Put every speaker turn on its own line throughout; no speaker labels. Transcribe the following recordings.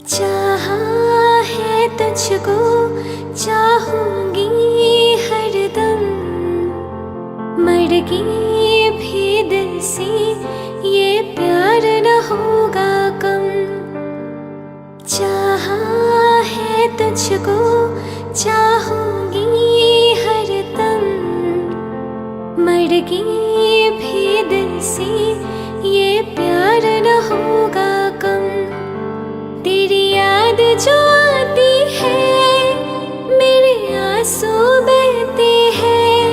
चाहा है तुझको, चाहूंगी हरदम, मर गई भी दिल से, ये प्यार न होगा कम। चाहा है तुझको, चाहूंगी हरदम, मर गई भी दिल से, ये प्यार न होगा कम। तेरी याद जो आती है, मेरे आंसू बहते हैं।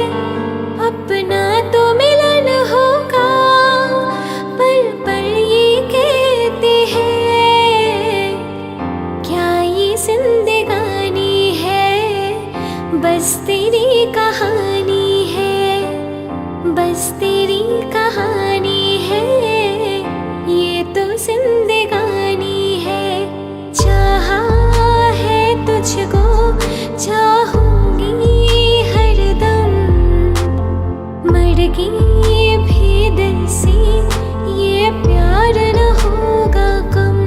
अपना तो मिलन होगा, पल पल ये कहते हैं। क्या ये जिंदगानी है, बस तेरी कहानी है, बस तेरी कहानी है, ये तो जिंदगानी है। चाहा है तुझको, चाहूंगी हरदम, मर गई भी दिल से, ये प्यार न होगा कम।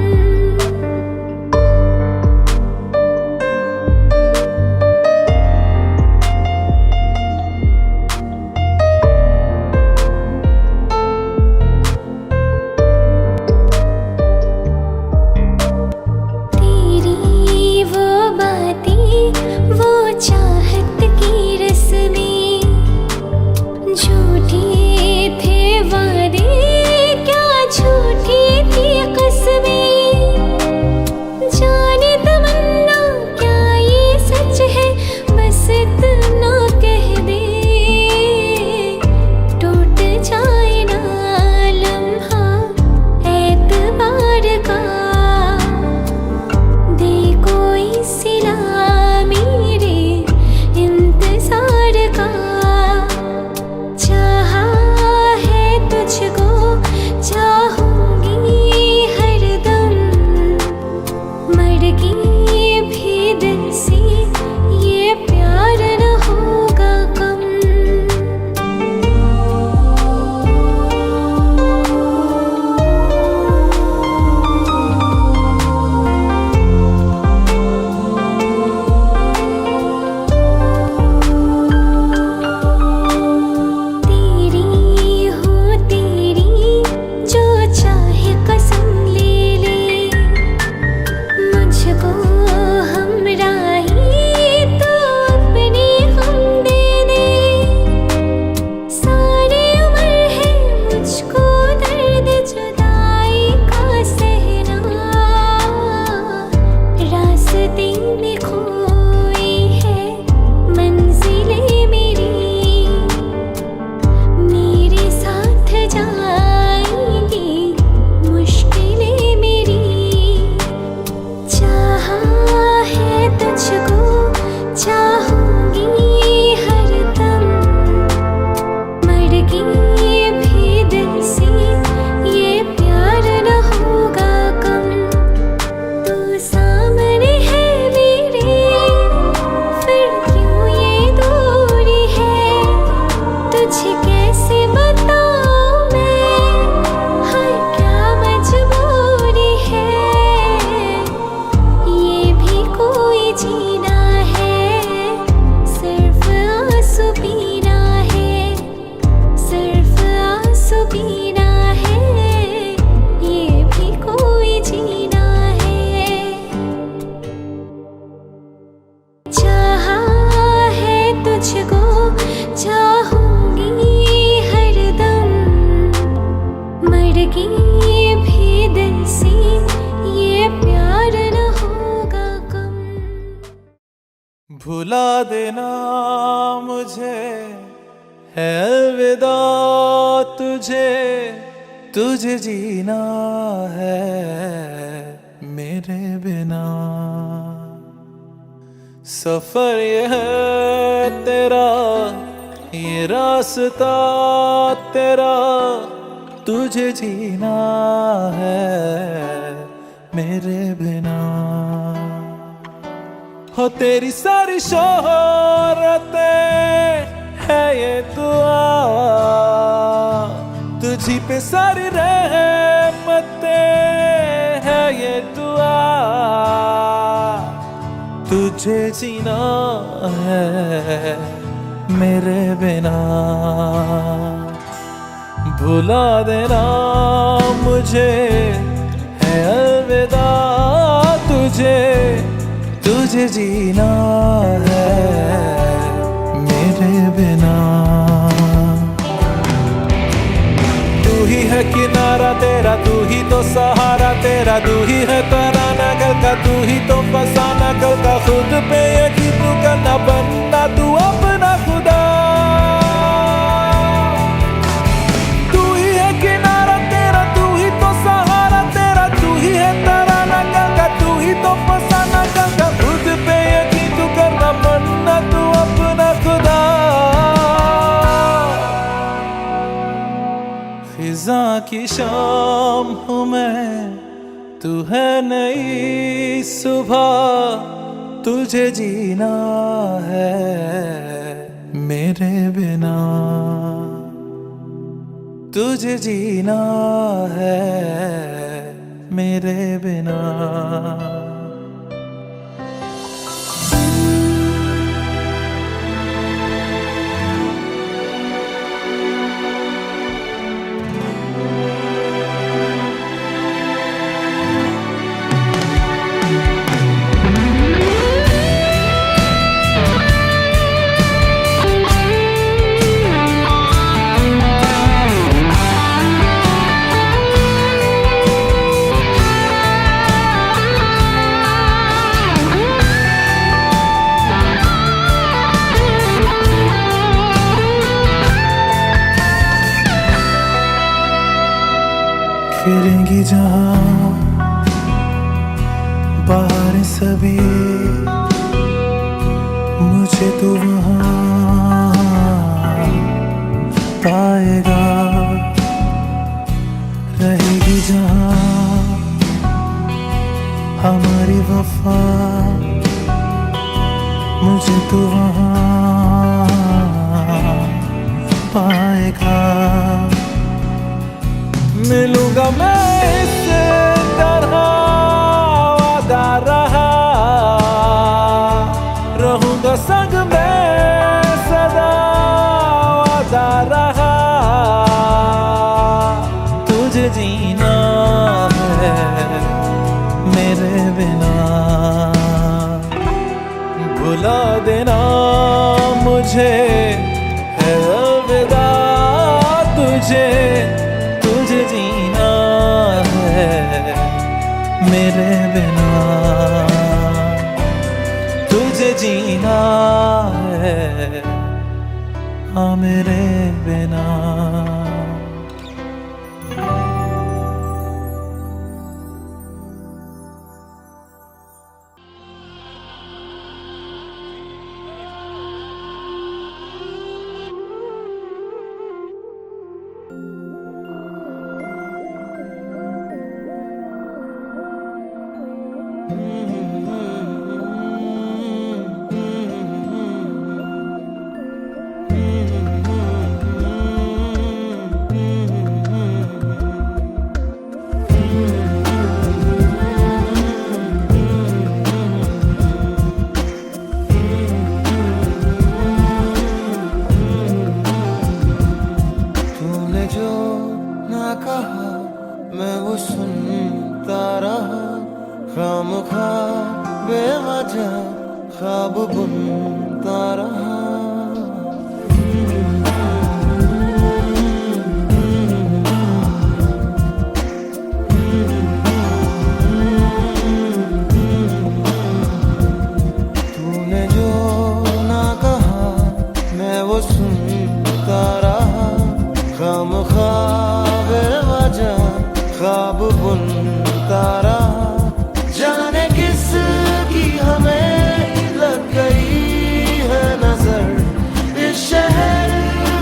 भुला देना मुझे है अलविदा तुझे, तुझे जीना है मेरे बिना। सफर ये है तेरा, ये रास्ता तेरा, तुझे जीना है मेरे बिना। हो तेरी सारी शोहरतें है ये दुआ, तुझी पे सारी रहमतें है ये दुआ। मुझे जीना है मेरे बिना। भुला देना मुझे है अलविदा, तुझे तुझे जीना है मेरे बिना। तू ही है किनारा तेरा, तू ही तो सहारा तेरा, तू ही है तराना कल का, तू ही तो फसाना कल का। खुद पे यकीन तू करना, बनना तू अपना खुदा। तू ही है किनारा तेरा, तू ही तो सहारा तेरा, तू ही है तराना कल का, तू ही तो फसाना कल का। खुद पे यकीन तू करना, बनना तू अपना खुदा। फिजा की शाम हूँ मैं, तू है नई सुबह, तुझे जीना है मेरे बिना। तुझे जीना है मेरे बिना। खेलेंगी जहाँ बाहर सभी, मुझे तो वहाँ पाएगा। रहेगी जहाँ हमारी वफा, मुझे तो वहाँ पाएगा। मिलूंगा मैं इस तरह वादा रहा, रहूंगा संग में सदा वादा रहा। तुझे जीना है मेरे बिना। भुला देना मुझे है अलविदा, तुझे तुझे जीना है मेरे बिना। तुझे जीना है हाँ मेरे बिना।
मैं वो सुनता रहा, खामखा बेवजह ख्वाब बुनता रहा। तूने जो ना कहा मैं वो सुनता रहा, खामखा बेवजह ख्वाब बुनता रहा। जाने किस की हमें लग गई है नजर, इस शहर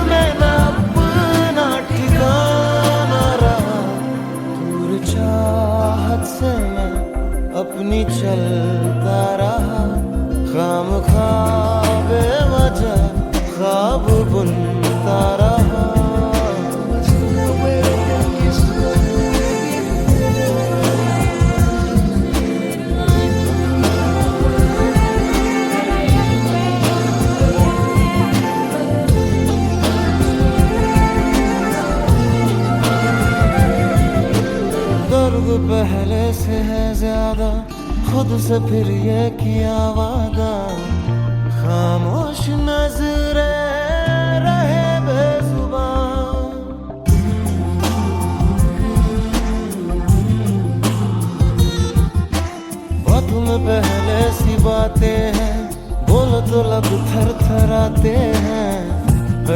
में न अपना ठिकाना रहा। दूर चाहत से मैं अपनी चलता रहा, खामखा बेवजह ख्वाब बुनता रहा। वादा, खुद से फिर ये किया वादा, खामोश नजरे रहे बेजुबान। बातों में पहले सी बातें हैं, बोलो तो लब थर थराते हैं,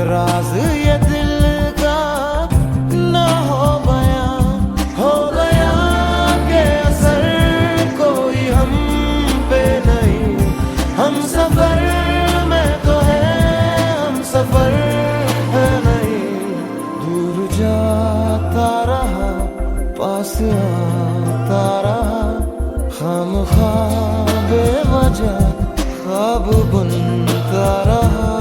राज ये दिल का ना हो गया के असर कोई हम पे नहीं। हम सफर में तो है, हम सफर है नहीं। दूर जाता रहा, पास आता रहा, खामखा बेवजह ख्वाब बुनता रहा।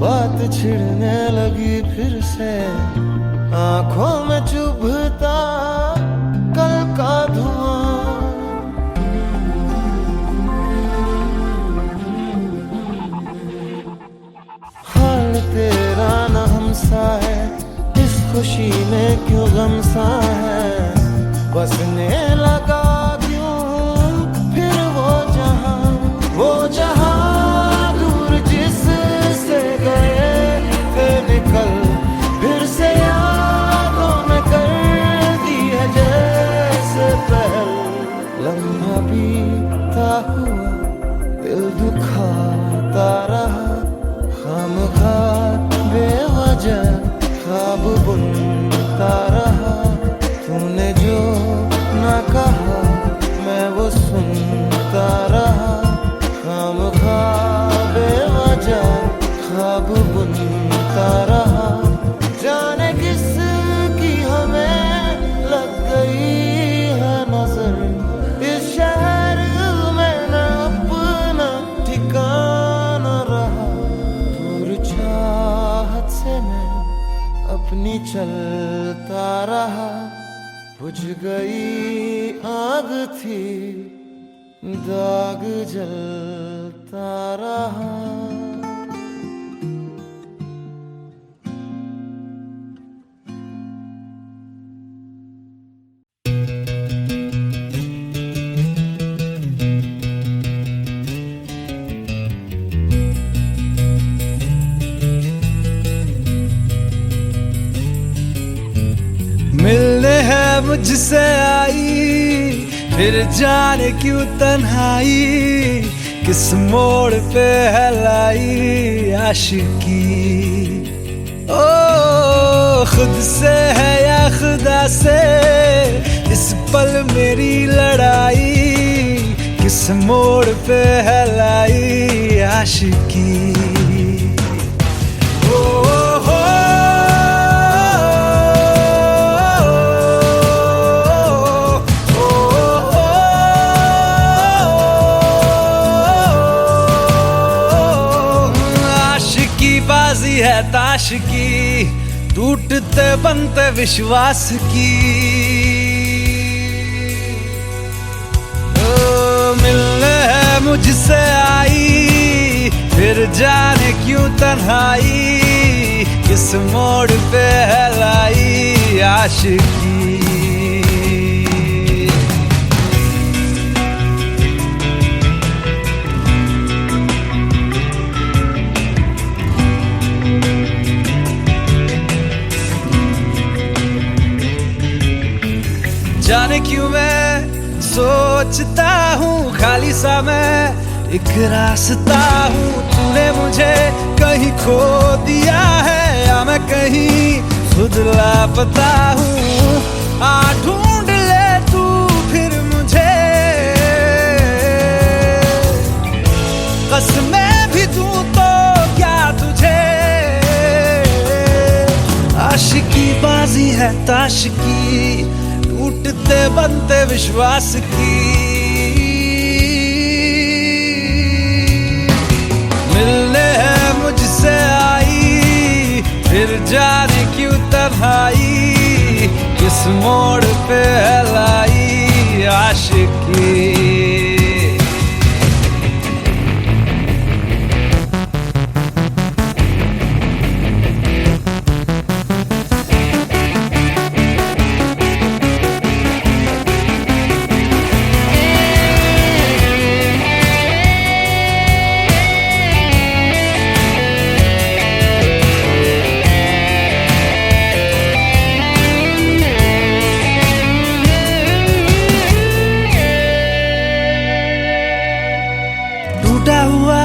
बात छिड़ने लगी फिर से, आंखों में चुभता कल का धुआं। हाल तेरा न हमसा है, इस खुशी में क्यों गम सा है। बसने लगा क्यों फिर वो जहां दूर जिससे गए थे निकल, फिर से यादों में कर दी है जैसे पहल। लम्हा बीता हुआ दिल दुखाता रहा, खामखा बेवजह ख्वाब बुनता रहा। तूने जो ना कहा मैं वो सुनता रहा, खामखा बेवजह ख्वाब बुनता रहा। जाने किस की हमें लग गई है नजर, इस शहर में न अपना ठिकाना रहा। दूर चाहत से मैं अपनी चलता रहा, बुझ गई आग थी दाग जलता रहा।
मिलने है मुझसे आई, फिर जाने क्यों तन्हाई, किस मोड़ पे है लाई आशिकी। ओ खुद से है या खुदा से, इस पल मेरी लड़ाई, किस मोड़ पे है लाई आशिकी। बाजी है ताश की, टूटते बनते विश्वास की। मिलने है मुझसे आई, फिर जाने क्यों तन्हाई, किस मोड़ पे है लाई आशिकी। जाने क्यों मैं सोचता हूँ खाली सा मैं एक रास्ता हूँ। तूने मुझे कहीं खो दिया है या मैं कहीं खुद लापता हूँ। आ ढूंढ ले तू फिर मुझे, कसमें भी दूँ तो क्या है ताश की, टूटते बनते विश्वास की। मिलने है मुझसे आई, फिर जाने क्यों तन्हाई, किस मोड़ पे है लाई आशिकी। टूटा हुआ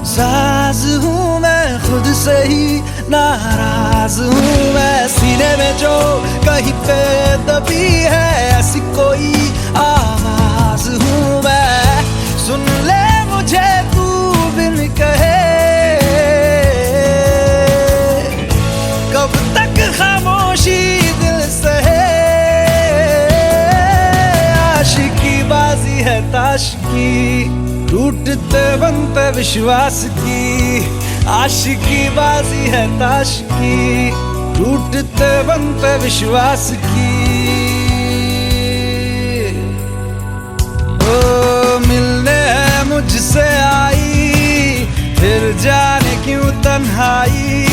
साज हूँ मैं, खुद से ही नाराज हूँ मैं। सीने में जो कहीं पे दबी है, ऐसी कोई आवाज हूँ मैं। सुन ले मुझे तू बिन कहे, कब तक खामोशी दिल सहे। आशिकी बाजी है ताश की, टूटते बनते विश्वास की। आशिकी बाजी है ताश की, टूटते बनते विश्वास की। ओ मिलने है मुझसे आई, फिर जाने क्यों तन्हाई,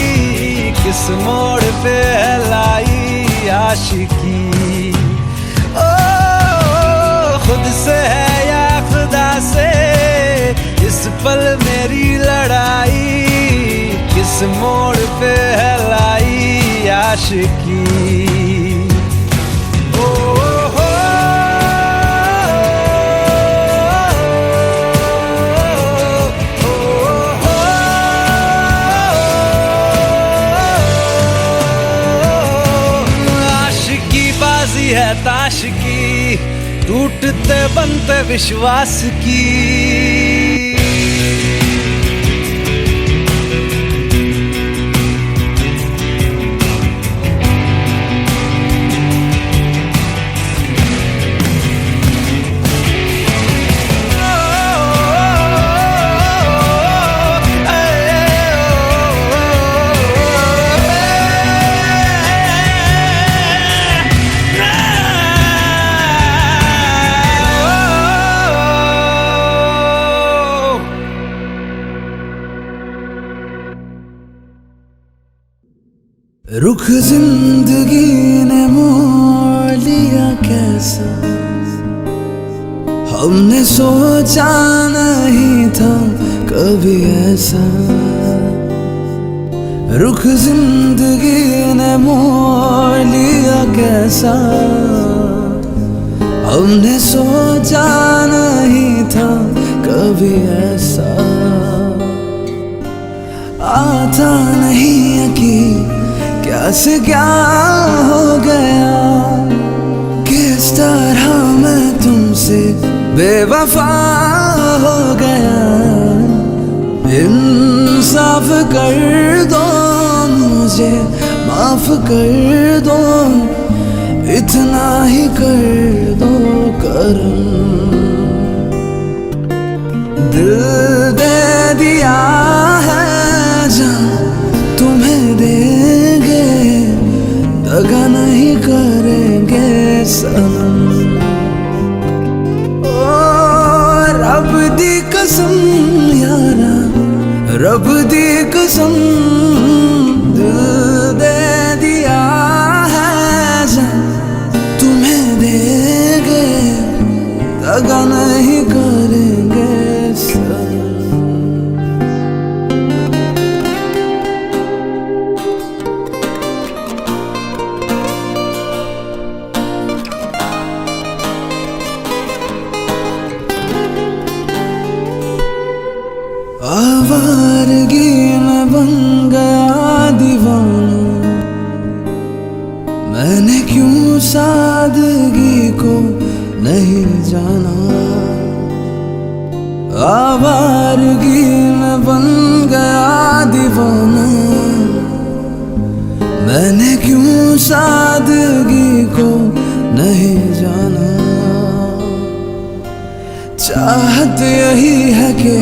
किस मोड़ पे है लाई आशिकी। ओ खुद से है या खुदा से, इस पल मेरी लड़ाई, किस मोड़ पे है लाई आशिकी। ओ हो आशिकी बाजी है ताश की, टूटते बनते विश्वास की। रुख जिंदगी ने मोड़ लिया कैसा, हमने सोचा नहीं था कभी ऐसा। रुख जिंदगी ने मोड़ लिया कैसा, हमने सोचा नहीं था कभी ऐसा। आता नहीं यकीन क्या से क्या हो गया, किस तरह मैं तुमसे बेवफा हो गया। इंसाफ कर दो मुझे, माफ कर दो, इतना ही कर दो करम। दिल दे दिया है जान तुम्हें देंगे, दगा नहीं करेंगे सनम। ओ रब दी कसम यारा, रब दी कसम, दिल दे दिया है जान तुम्हें देंगे, दगा नहीं करेंगे सनम। आवारगी में बन गया दीवाना, मैंने क्यों सादगी को नहीं जाना। आवारगी में बन गया दीवाना, मैंने क्यों सादगी यही है कि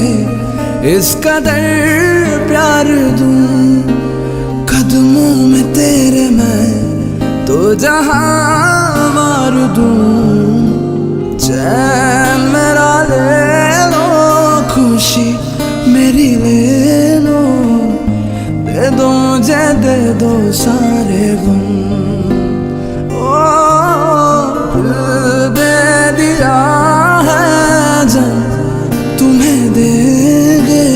इस कदर प्यार दूं कदमों में तेरे मैं तो जहां मार दूं। चैन मेरा ले लो, खुशी मेरी ले लो, दे दो मुझे दे दो सारे गुम। ओ दिल दे दिया है जब तुम्हें देंगे,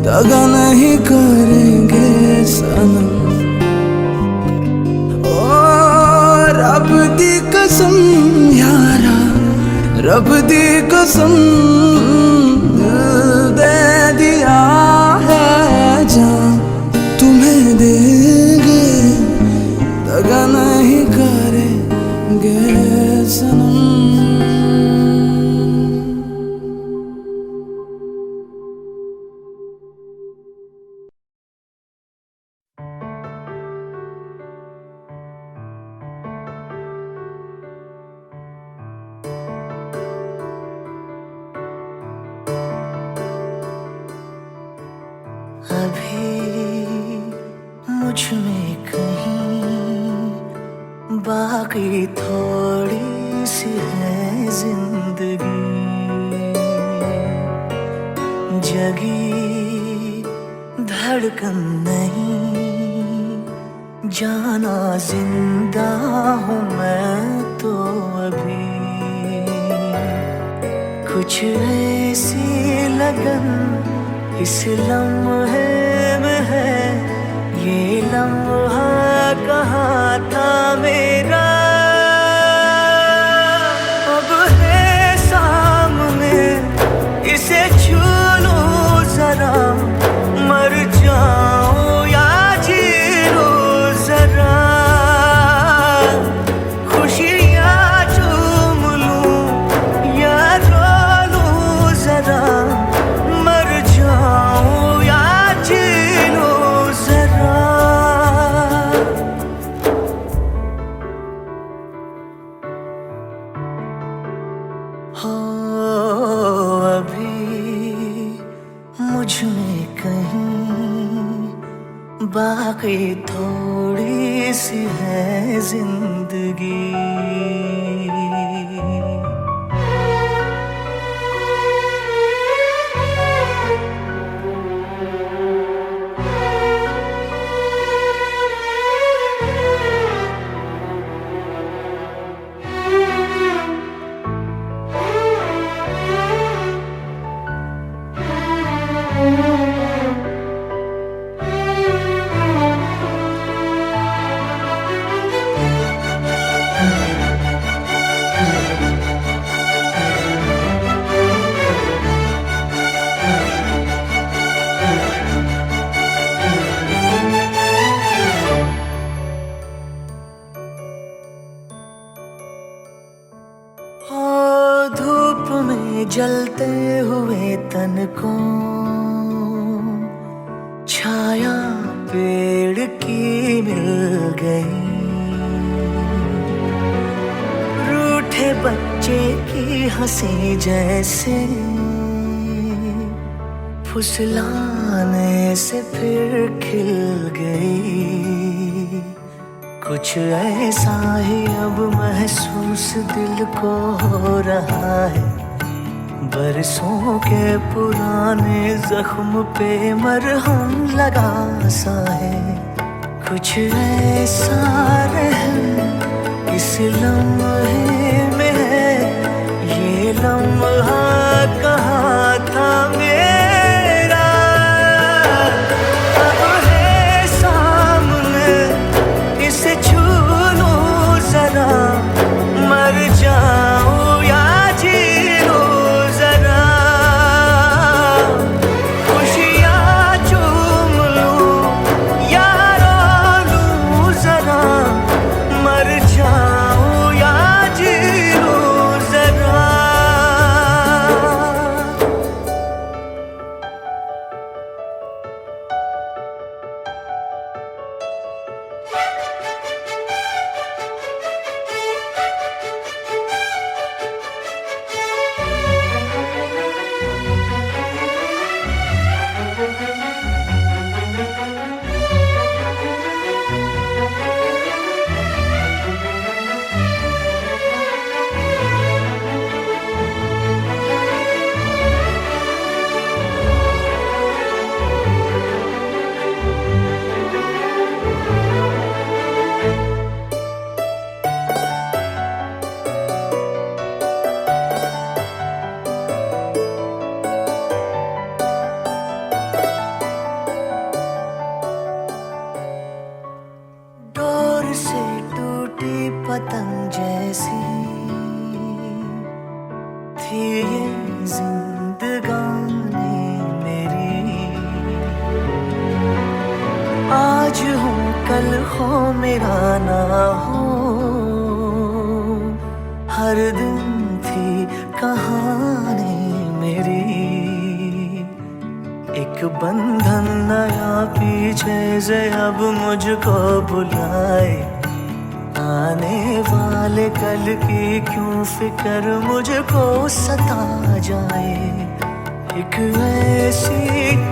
दगा नहीं करेंगे सनम। ओ रब दी कसम यारा, रब दी कसम, दिल दे दिया है जान तुम्हें देंगे, दगा नहीं करेंगे सनम।
अभी मुझ में कहीं बाकी थोड़ी सी है जिंदगी, जगी धड़कन नहीं, जाना जिंदा हूँ मैं तो अभी। कुछ ऐसी लगन इस लम्हे में है, ये लम्हा कहाँ था मेरा, अब है सामने इसे छू लूं जरा, मर जाऊं या जी लूं जरा, खुशियाँ चूम लूं या रो लूं जरा, बाकी थोड़ी सी है जिंदगी। धूप में जलते हुए तन को छाया पेड़ की मिल गई, रूठे बच्चे की हंसी जैसे फुसलाने से फिर खिल गई। कुछ ऐसा ही अब महसूस दिल को हो रहा है, बरसों के पुराने जख्म पे मरहम लगा सा है। कुछ ऐसा रहम इस लम्हे में है, ये लम्हा कहाँ था मेरा, अब है सामने इसे छू लूं जरा, मर जाऊं या जी लूं जरा, खुशियाँ चूम लूं या रो लूं जरा, मर जाऊं या जी लूं जरा। वतन जैसी थी ये जिंदगानी मेरी। आज हूँ कल हो मेरा ना हो, हर दिन थी कहानी मेरी। एक बंधन नया पीछे से अब मुझको बुलाए, आने वाले कल की क्यों फिक्र मुझको सता जाए। एक ऐसी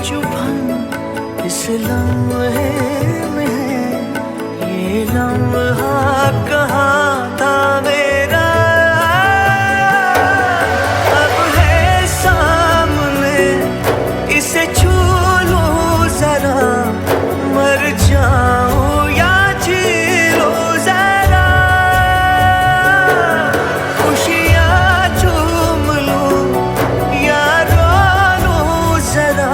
चुभन इस लम्हे में है, ये लम्हा कहाँ था मेरा। अब है सामने इसे छू लूं जरा, मर जाऊं या जी लूं जरा। खुशियाँ झूम लूं या रो लूं जरा,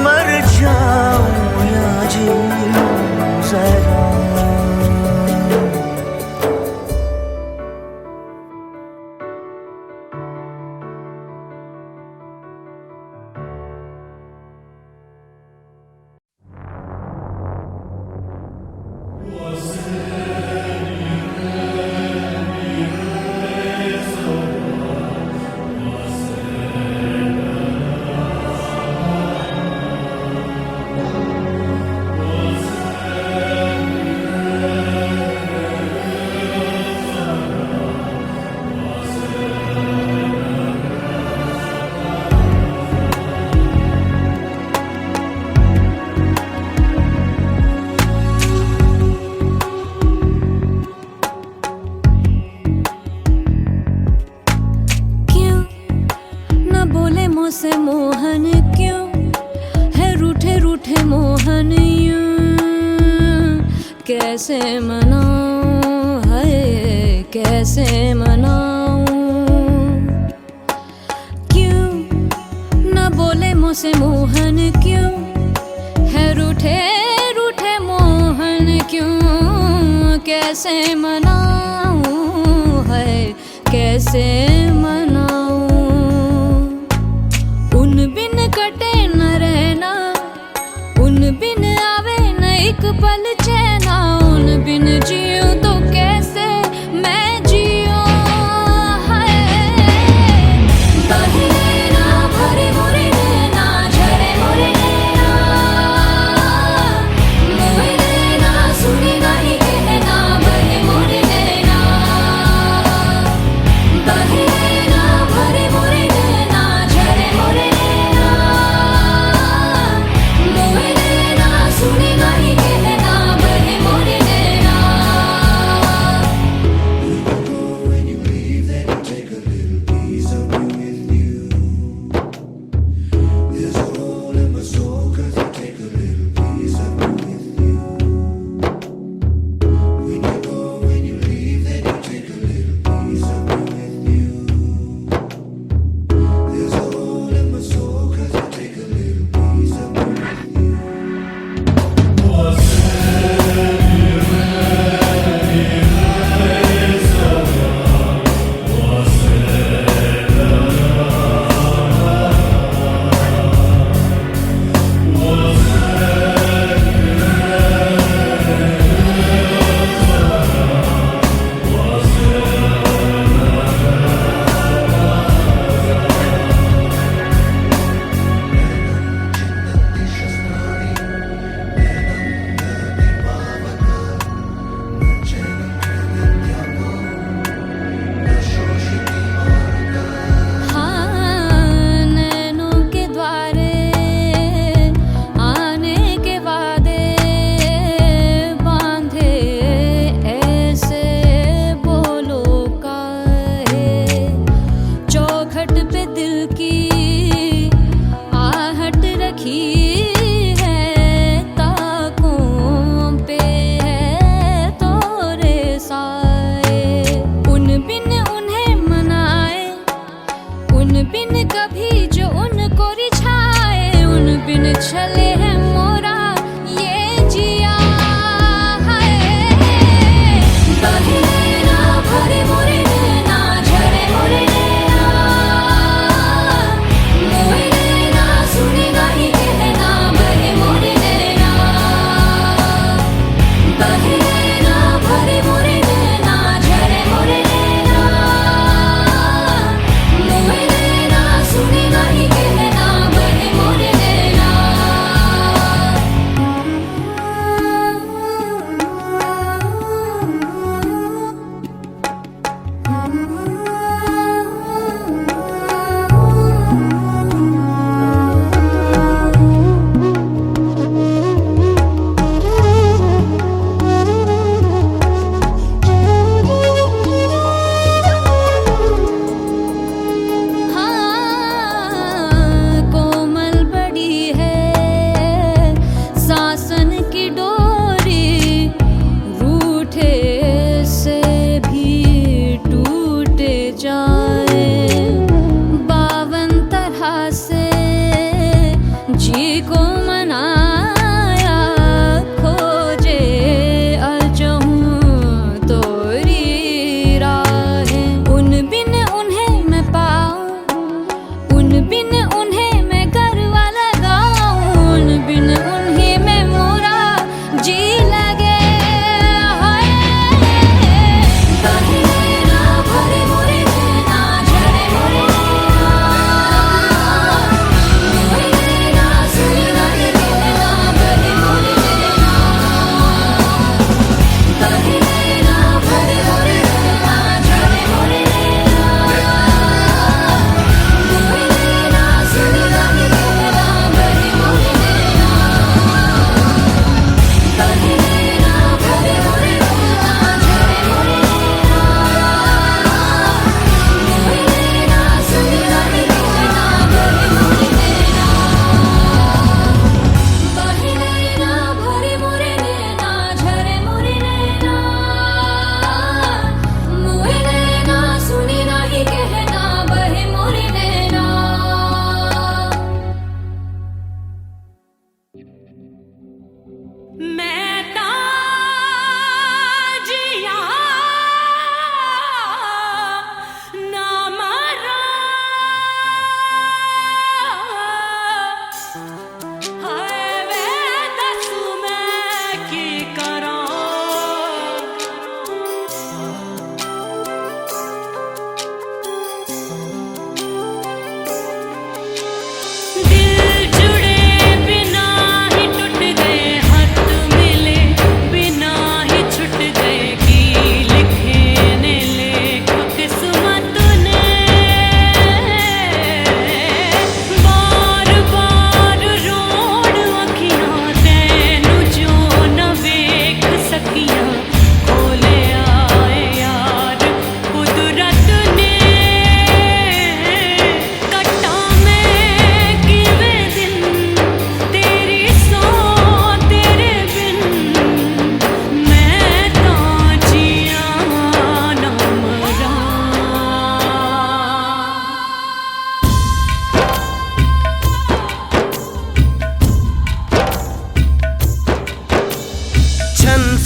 मर जाऊं या जी लूं जरा।
से मोहन क्यों है रूठे रूठे मोहन यूं, कैसे मनाऊं है कैसे मनाऊं। क्यों न बोले मुझसे मोहन क्यों है रूठे रूठे मोहन क्यों, कैसे मनाऊं है कैसे मनाऊं। उन बिन कटे न रहना, उन बिन आवे न एक पल चैना। उन बिन जियो तो कैसे मैं जियो है। बहे ना भरे मोरे नैना, झरे मोरे नैना, मोरे नैना सुने नहीं कहना। बहे मोरे नैना, बहे ना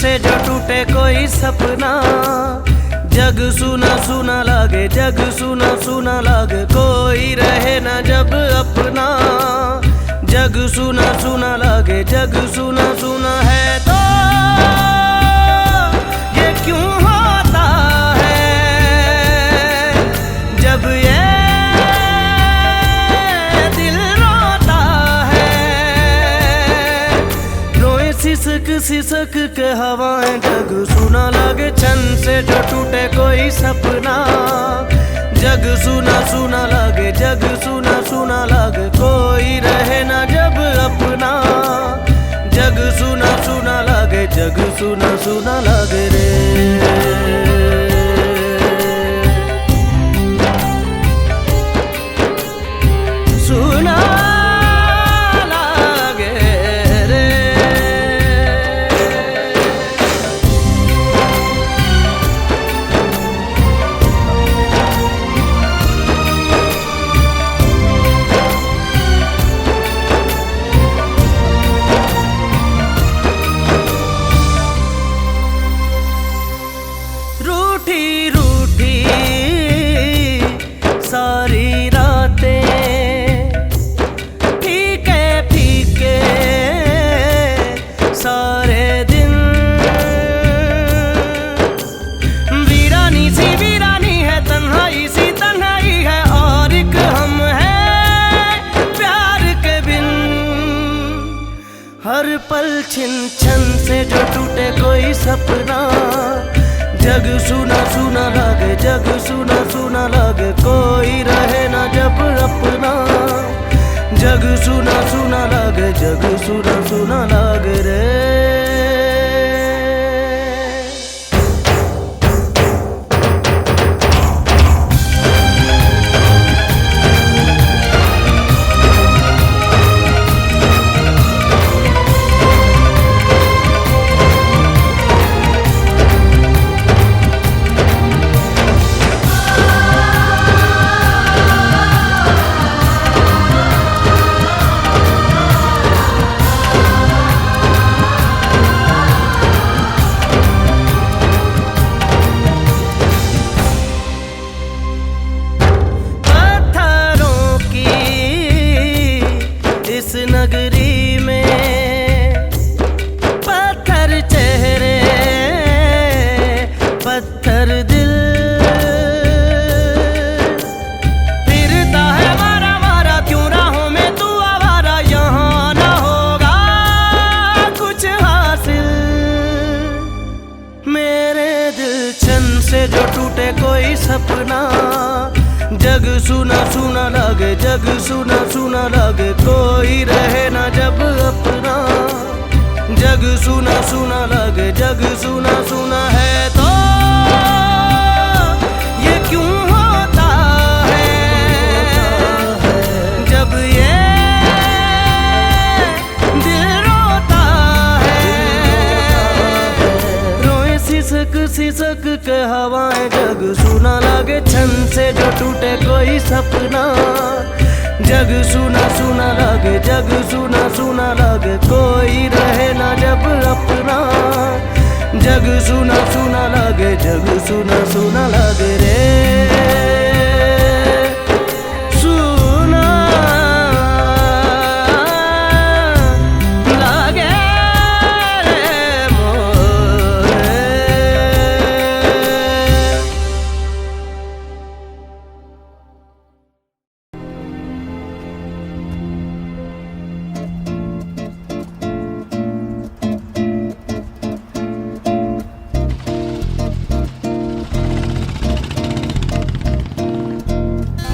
से जो टूटे कोई सपना। जग सुना सुना लागे, जग सुना सुना लागे, कोई रहे ना जब अपना। जग सुना सुना लागे, जग सुना सुना है तो ये क्यों होता है जब ये दिल रोता है। रोए सिसक सिसक के हवाएं, जग सुना लागे छन से जो टूटे कोई सपना। जग सुना सुना लागे, जग सुना सुना लागे, कोई रहे ना जब अपना। जग सुना सुना लागे, जग सुना सुना लागे रे। सुना लागे रे। रूठी रूठी सारी रातें, फीके फीके सारे दिन। वीरानी सी वीरानी है, तन्हाई सी तन्हाई है, और एक हम है प्यार के बिन। हर पल छिन छन से जो टूटे कोई सपना। जग सुना सुना लागे, जग सुना सुना लागे, कोई रहे ना जब अपना। जग सुना सुना लागे, जग सुना सुना लागे रे। इस नगरी में पत्थर चेहरे, पत्थर दिल। फिरता है मारा मारा, क्यों राहों में तू आवारा। यहाँ ना होगा कुछ हासिल। मेरे दिल छन से जो टूटे कोई सपना। जग सुना सुना लागे, जग सुना सुना लागे, कोई रहे ना जब अपना। जग सुना सुना लागे, जग सुना सुना है तो ये क्यों होता है जब ये दिल रोता है। रोए सिसक सिसक के हवाएं, जग सुना लागे छन से जो टूटे कोई सपना। जग सुना सुना लागे, जग सुना सुना लागे, कोई रहे ना जब अपना। जग सुना सुना लागे, जग सुना सुना लागे रे। सुना लागे रे मोरे।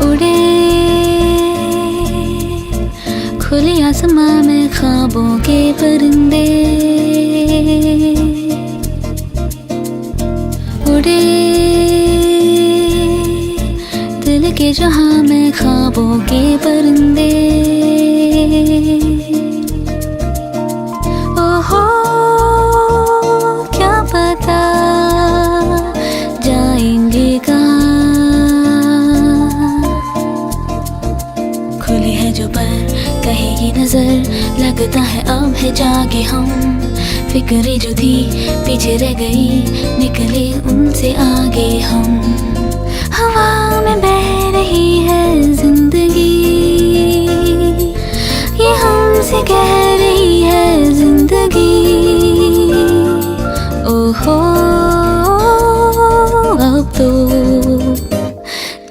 उड़े खुले आसमां में ख्वाबों के परिंदे। उड़े दिल के जहां में ख्वाबों के परिंदे। ओहो क्या पता जाएंगे कहाँ। खुली है जो पर कहेगी नजर, लगता है अब है जागे हम। फिक्रें जो थी पीछे रह गई, निकले उनसे आगे हम। हवा में बह रही है जिंदगी, ये हमसे कह रही है जिंदगी। ओहो अब तो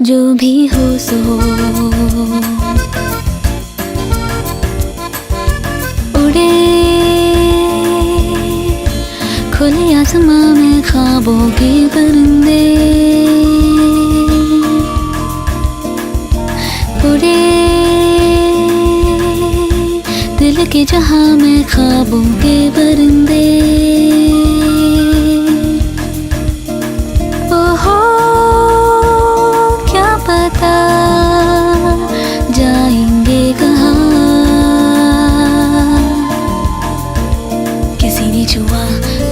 जो भी हो सो हो। उड़े खुले आसमां में ख्वाबों के परिंदे, उड़े दिल के जहां में ख्वाबों के परिंदे। ओहो क्या पता जाएंगे कहाँ। किसी ने छुआ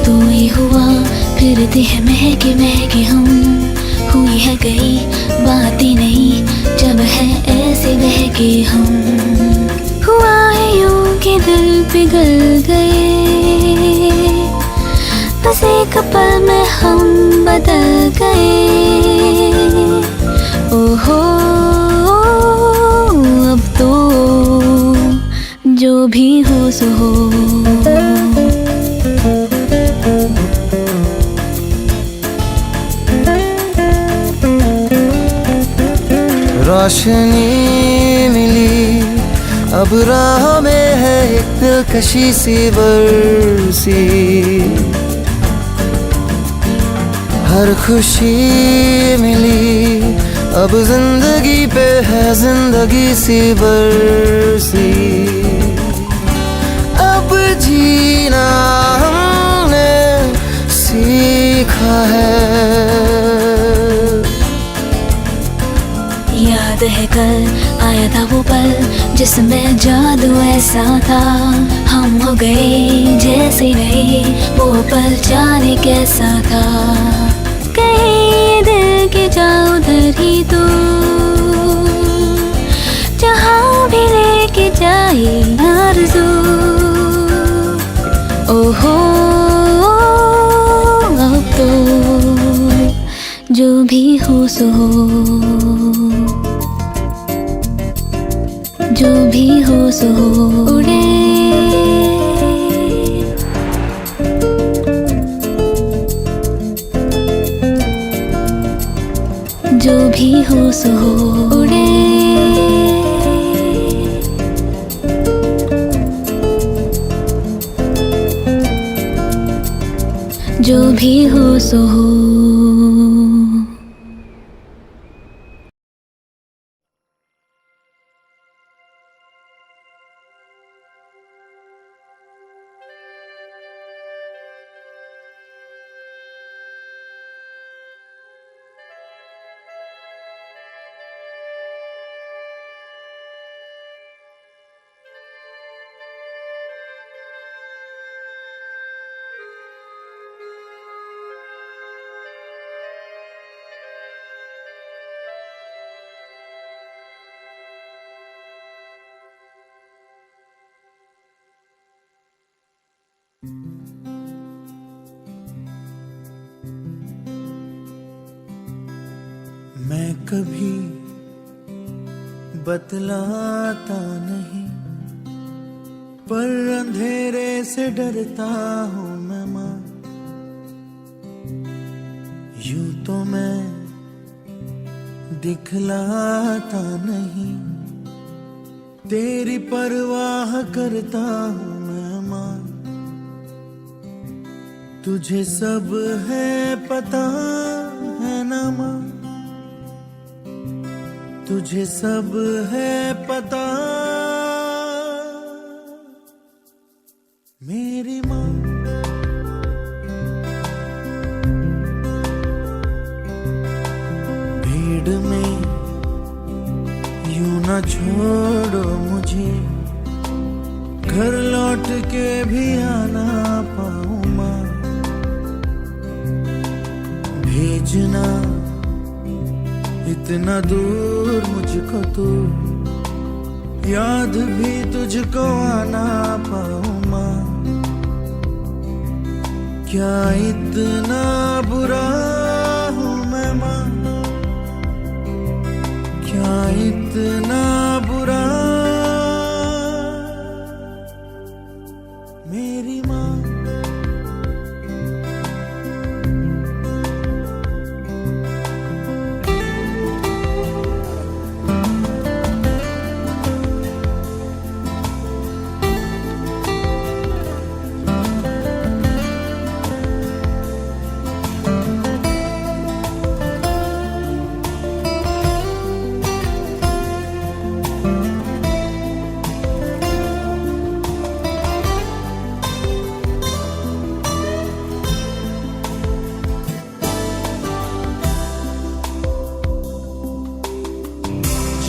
तू ही हुआ, फिरते हैं महके महके हम। हुई है गई बात ही नहीं जब है ऐसे बहके हम। हुआ है यूं कि दिल पिघल गए, बस एक पल में हम बदल गए। ओहो अब तो जो भी हो सो हो।
रोशनी मिली अब राह में है एक दिलकशी सी बरसी। हर खुशी मिली अब जिंदगी पे है जिंदगी सी बरसी। अब जीना हमने सीखा है।
याद है कल आया था वो पल जिसमें जादू ऐसा था। हम हो गए जैसे नए, वो पल जाने कैसा था। कहीं दिल के जाओ उधर ही तो, जहाँ भी लेके जाए आरज़ू। ओहो अब तो जो भी हो सो हो, जो भी हो सो हो। उड़े जो भी हो सो हो। उड़े जो भी हो सो हो।
मैं कभी बतलाता नहीं, पर अंधेरे से डरता हूँ मैं माँ। यूं तो मैं दिखलाता नहीं, तेरी परवाह करता हूँ मैं माँ। तुझे सब है पता है ना माँ, तुझे सब है पता मेरी माँ। भीड़ में यूं न छोड़ो मुझे, घर लौट के भी आना पाऊं माँ। भेजना इतना दूर मुझको तो, याद भी तुझको आना पाऊं माँ।
क्या इतना बुरा हूँ मैं माँ, क्या इतना बुरा मेरी माँ।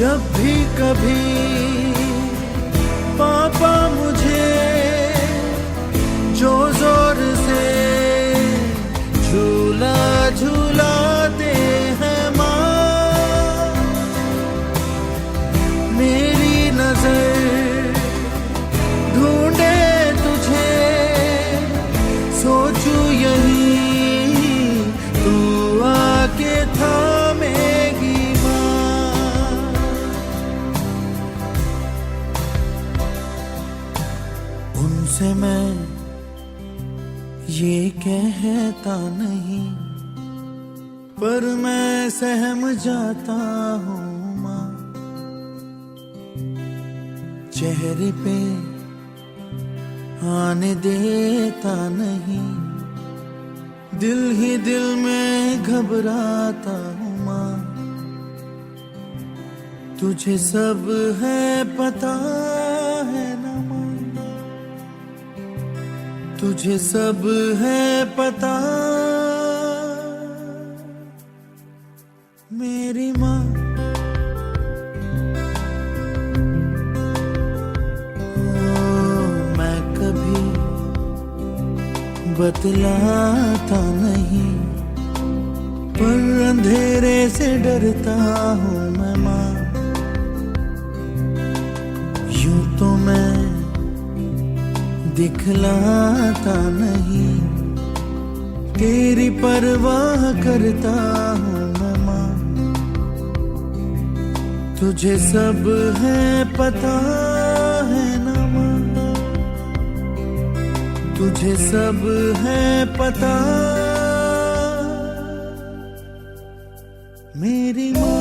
जब भी कभी पापा मुझे जो जोर से झूला झूलाते हैं माँ, मेरी नजर ढूंढे तुझे, सोचूं यही तू आके थामेगी उनसे मैं ये कहता नहीं, पर मैं सहम जाता हूँ माँ। चेहरे पे आने देता नहीं, दिल ही दिल में घबराता हूँ माँ। तुझे सब है पता है ना माँ, तुझे सब है पता मेरी माँ। मैं कभी बतलाता नहीं, पर अंधेरे से डरता हूँ मैं माँ। यूं तो मैं दिखलाता नहीं, तेरी परवाह करता हूँ मैं माँ। तुझे सब है पता है ना माँ, तुझे सब है पता मेरी माँ।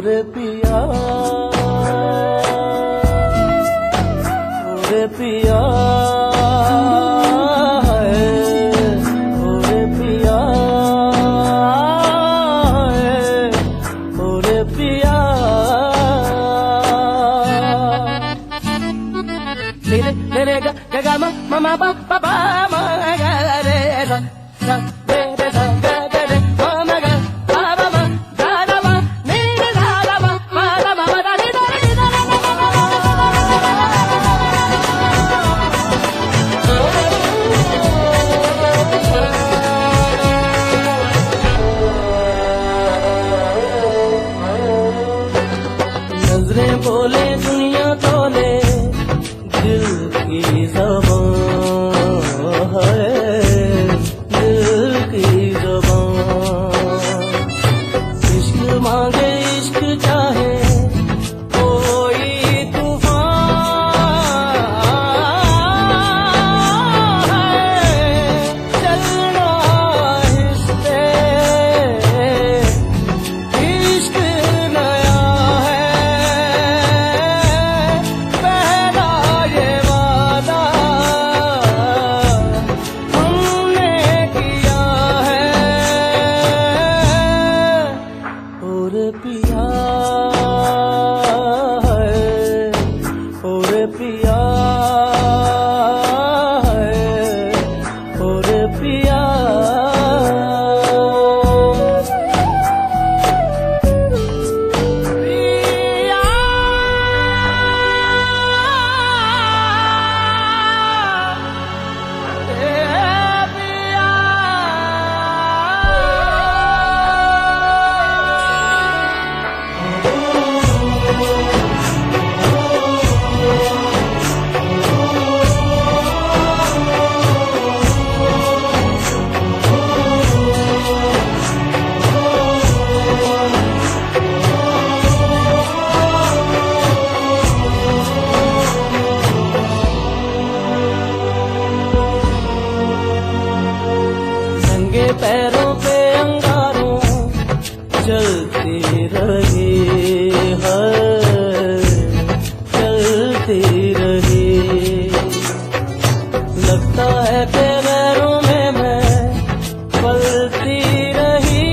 रे पिया, रे पिया, रे पिया, रे पिया। रे ग ग ग म म प प प म ग रे ग ग रे रे ग ग ग रे म म ग प प म ग ग म नि रे ग ग म प ग म म द रे द रे द रे ग नजरें बोले दुनिया तोले दिल की ज़बान है, दिल की ज़बान। इश्क मांगे इश्क चाहे कोई तूफान है, चलना आहिस्ते इश्क नया है, पहला ये वादा हमने किया है। और पिया है, और पिया है, और पिया। नंगे पैरों पे अंगारों चलती रही है, चलती रही। लगता है कि पैरों में मैं पलती रही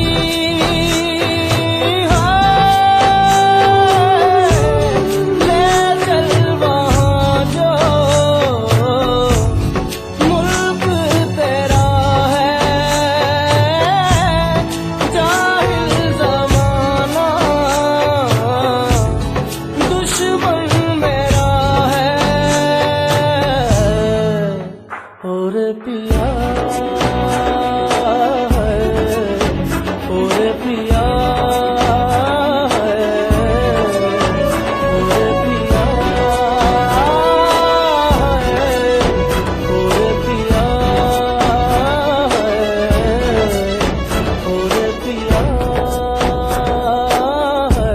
है। ले चल वहाँ जो मुल्क तेरा है, जाहिल ज़माना दुश्मन मेरा है। और पिया है, और पिया है, और पिया है, और पिया है, और पिया है,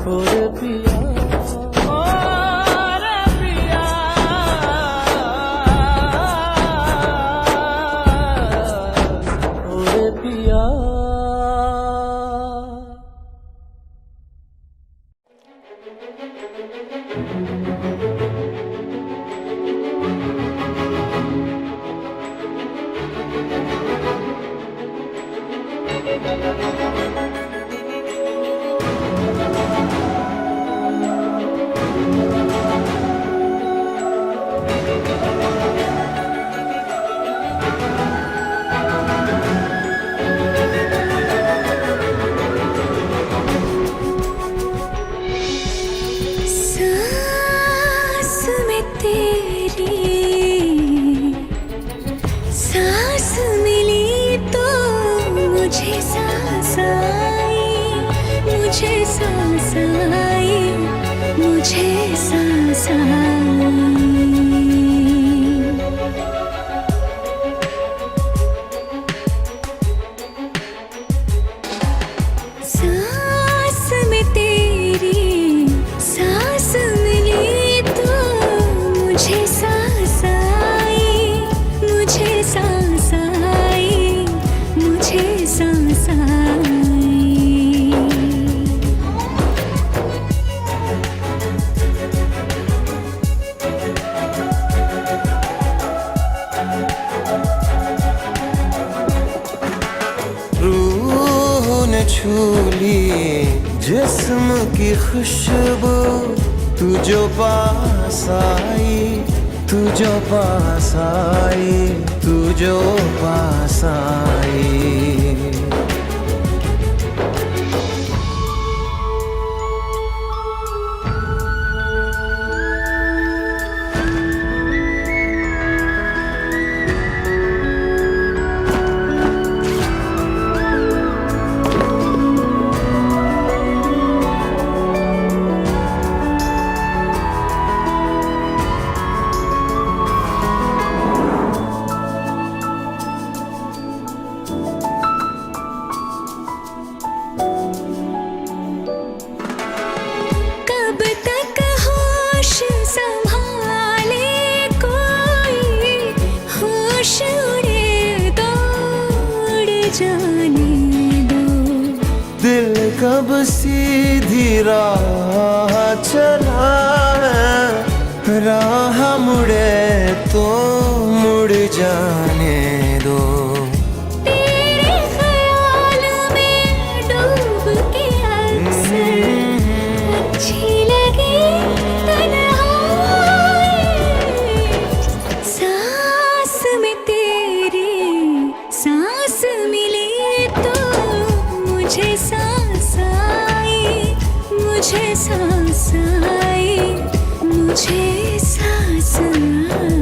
और पिया, और पिया। झूली जिस्म की खुशबू तू जो पास आई, तू जो पास आई, तू जो पास आई। दिल कब सीधी राह चला है, राह मुड़े तो मुड़ जाने दो।
तेरे ख्याल में डूब के अक्सर अच्छी लगी तन्हाई, सांस में तेरी सांस मिली तो मुझे सांस आई, मुझे सांस आई, मुझे सांस आई।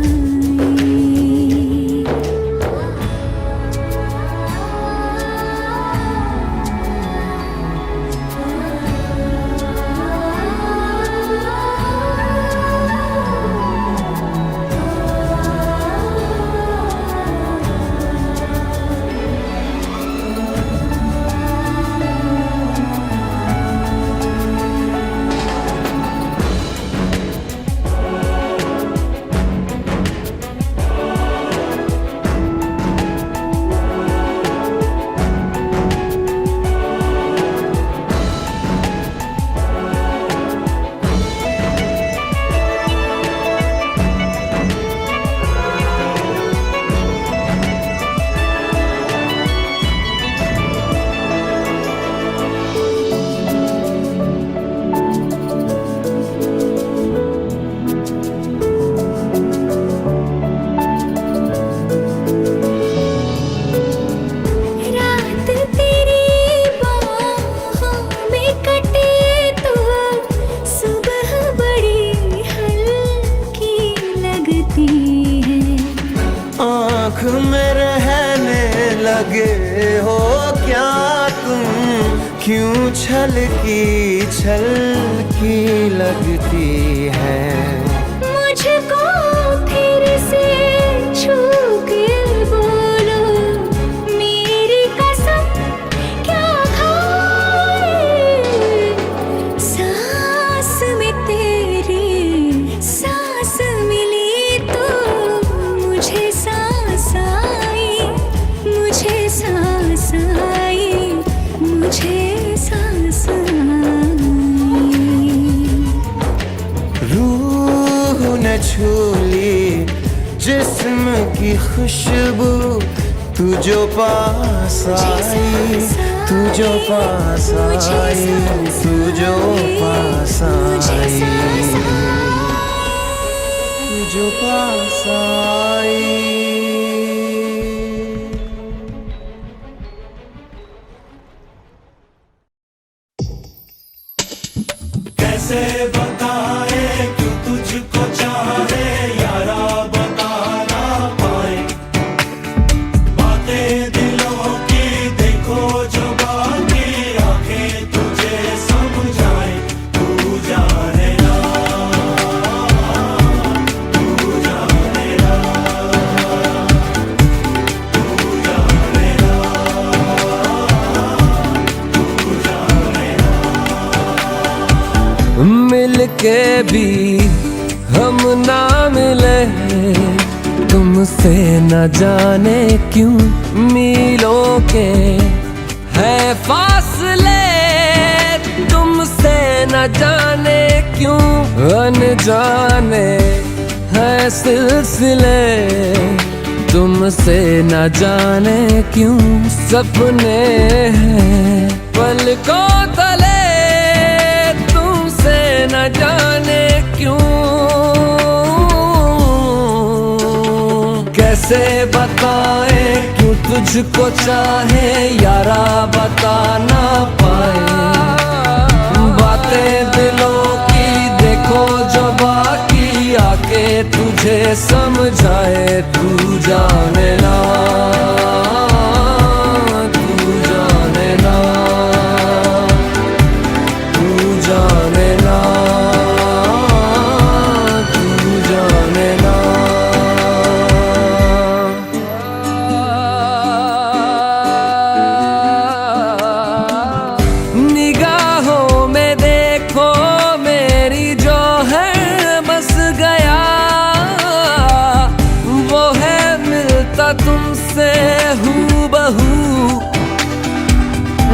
आँख में रहने लगे हो क्या तुम, क्यों छलकी लगती है।
मुझको फिर से छू के बोलो मेरी कसम क्या खाए, सांस में तेरी सांस मिली तो मुझे सांस आई, मुझे सांस आई, मुझे सांस आई।
रूह ने छूली जिस्म की खुशबू तू जो पास आई, तू जो पास आई, तू जो पास आई, तू जो पास आई।
कैसे बताए क्यों तुझको चाहे यारा, बता ना पाए बातें दिलों की, देखो जो बाकी आंखें तुझे समझाए। तू जाने ना, तू जाने ना, तू जाने ना, तू जाने ना।
मिल के भी हम ना मिले, तुमसे न जाने क्यों मीलों के है फासले, तुमसे न जाने क्यों अनजाने है सिलसिले। तुमसे न जाने क्यों सपने हैं पलकों तले, तुमसे न जाने क्यों। कैसे बताएं क्यों तुझको चाहे यारा, बता ना पाए बातें दिलों की, देखो जो बाकी आके तुझे समझाए। तू जाने ना, तू जाने ना, तू जाने ना, तू जाने ना। निगाहों में देखो मेरी जो है बस गया, वो है मिलता तुमसे हूबहू।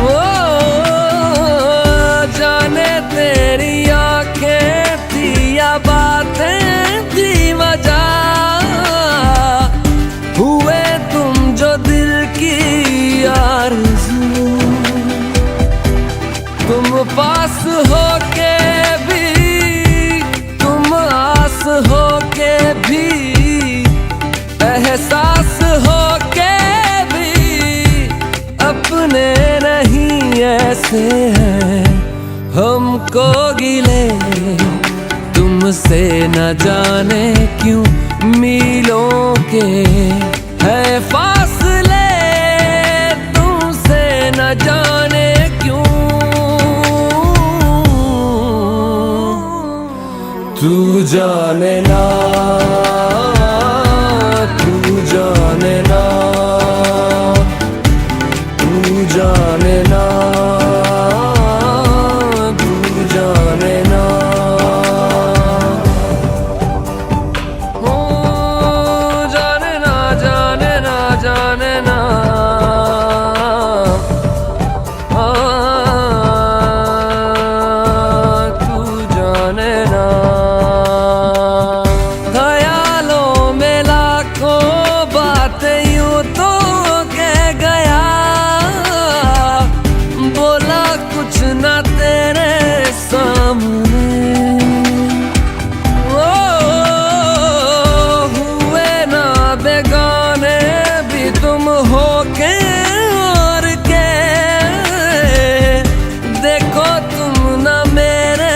ओ जाने तेरी आंखें थी या बातें थी वजह, हुए तुम जो दिल की आरज़ू। तुम पास होके भी, तुम आस होके भी, एहसास होके भी अपने नहीं ऐसे हैं हमको गिले। तुमसे न जाने क्यों मीलों के है फासले, तुमसे न जाने क्यों। तू जाने ना, तू जाने ना, तू जाने ना, तू जाने ना। ओ जाने ना, जाने ना, जाने ना। तू जाने ना। ख्यालों में लाखों बातें यूं तो कह गया, बोला कुछ ना तेरे सामने। ओ हुए ना बेगाने भी तुम हो के और के, देखो तुम ना मेरे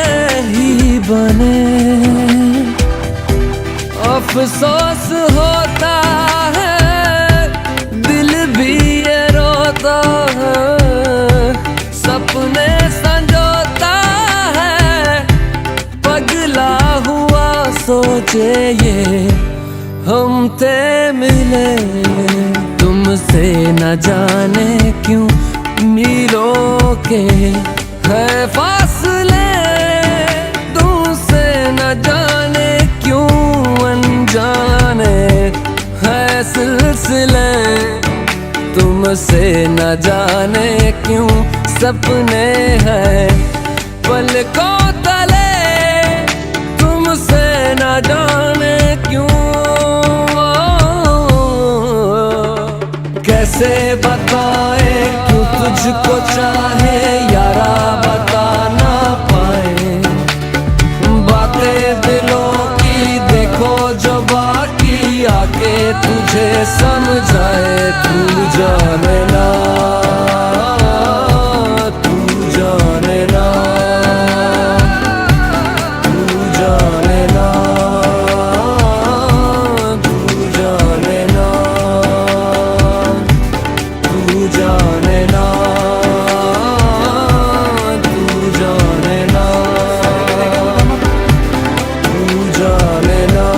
ही बने। अफसोस होता है दिल भी ये रोता है, सपने संजोता है पगला हुआ सोचे ये हम ते मिले। तुमसे न जाने क्यों मीलों के है फासले, तुमसे न जाने क्यों अनजाने है सिलसिले। तुमसे न जाने क्यों सपने हैं पलकों तले, तुमसे न जाने क्यों। कैसे बताए क्यों तुझको चाहे यारा, बता ना पाए बातें दिलों की, देखो जो बाकी आके तुझे समझाए। तू जाने ना, तू जाने ना, तू जाने ना, तू जाने ना, तू जाने ना, तू जाने ना, तू जाने ना,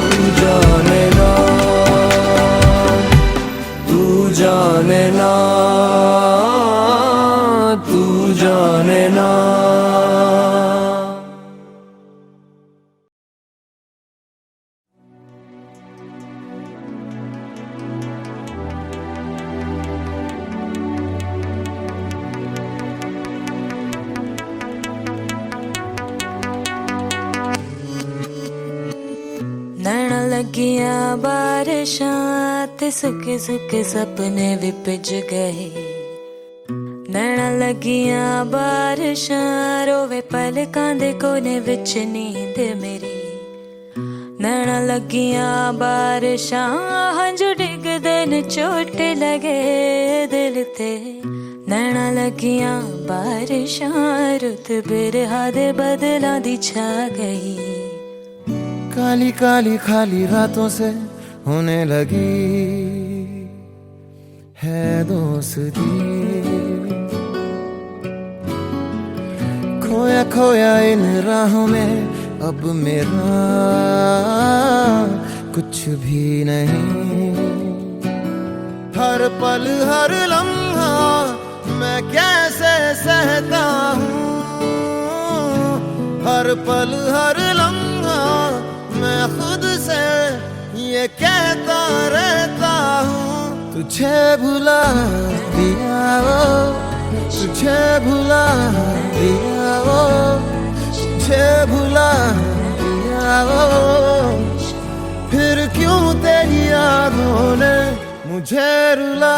तू जाने ना, तू जाने ना।
लगियां बारिशां ते सुके सुके सपने भी भिज गए। नैना लगियां बारिशां रोवे पलकां दे कोने विच नींद मेरी। नैना लगियां बारिशां हंझू डिगदे न चोट लगे दिल ते। नैना लगियां बारिशां रुत बिरहा दे बदलां दी छा गई।
काली काली खाली रातों से होने लगी है दोस्ती। खोया खोया इन राहों में अब मेरा कुछ भी नहीं। हर पल हर लम्हा मैं कैसे सहता हूँ। हर पल हर लम्हा मैं खुद से ये कहता रहता हूँ। तुझे भुला दिया वो, तुझे भुला दिया वो, तुझे भुला दिया वो। फिर क्यों तेरी यादों ने मुझे रुला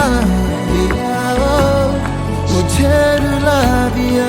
दिया वो, मुझे रुला दिया।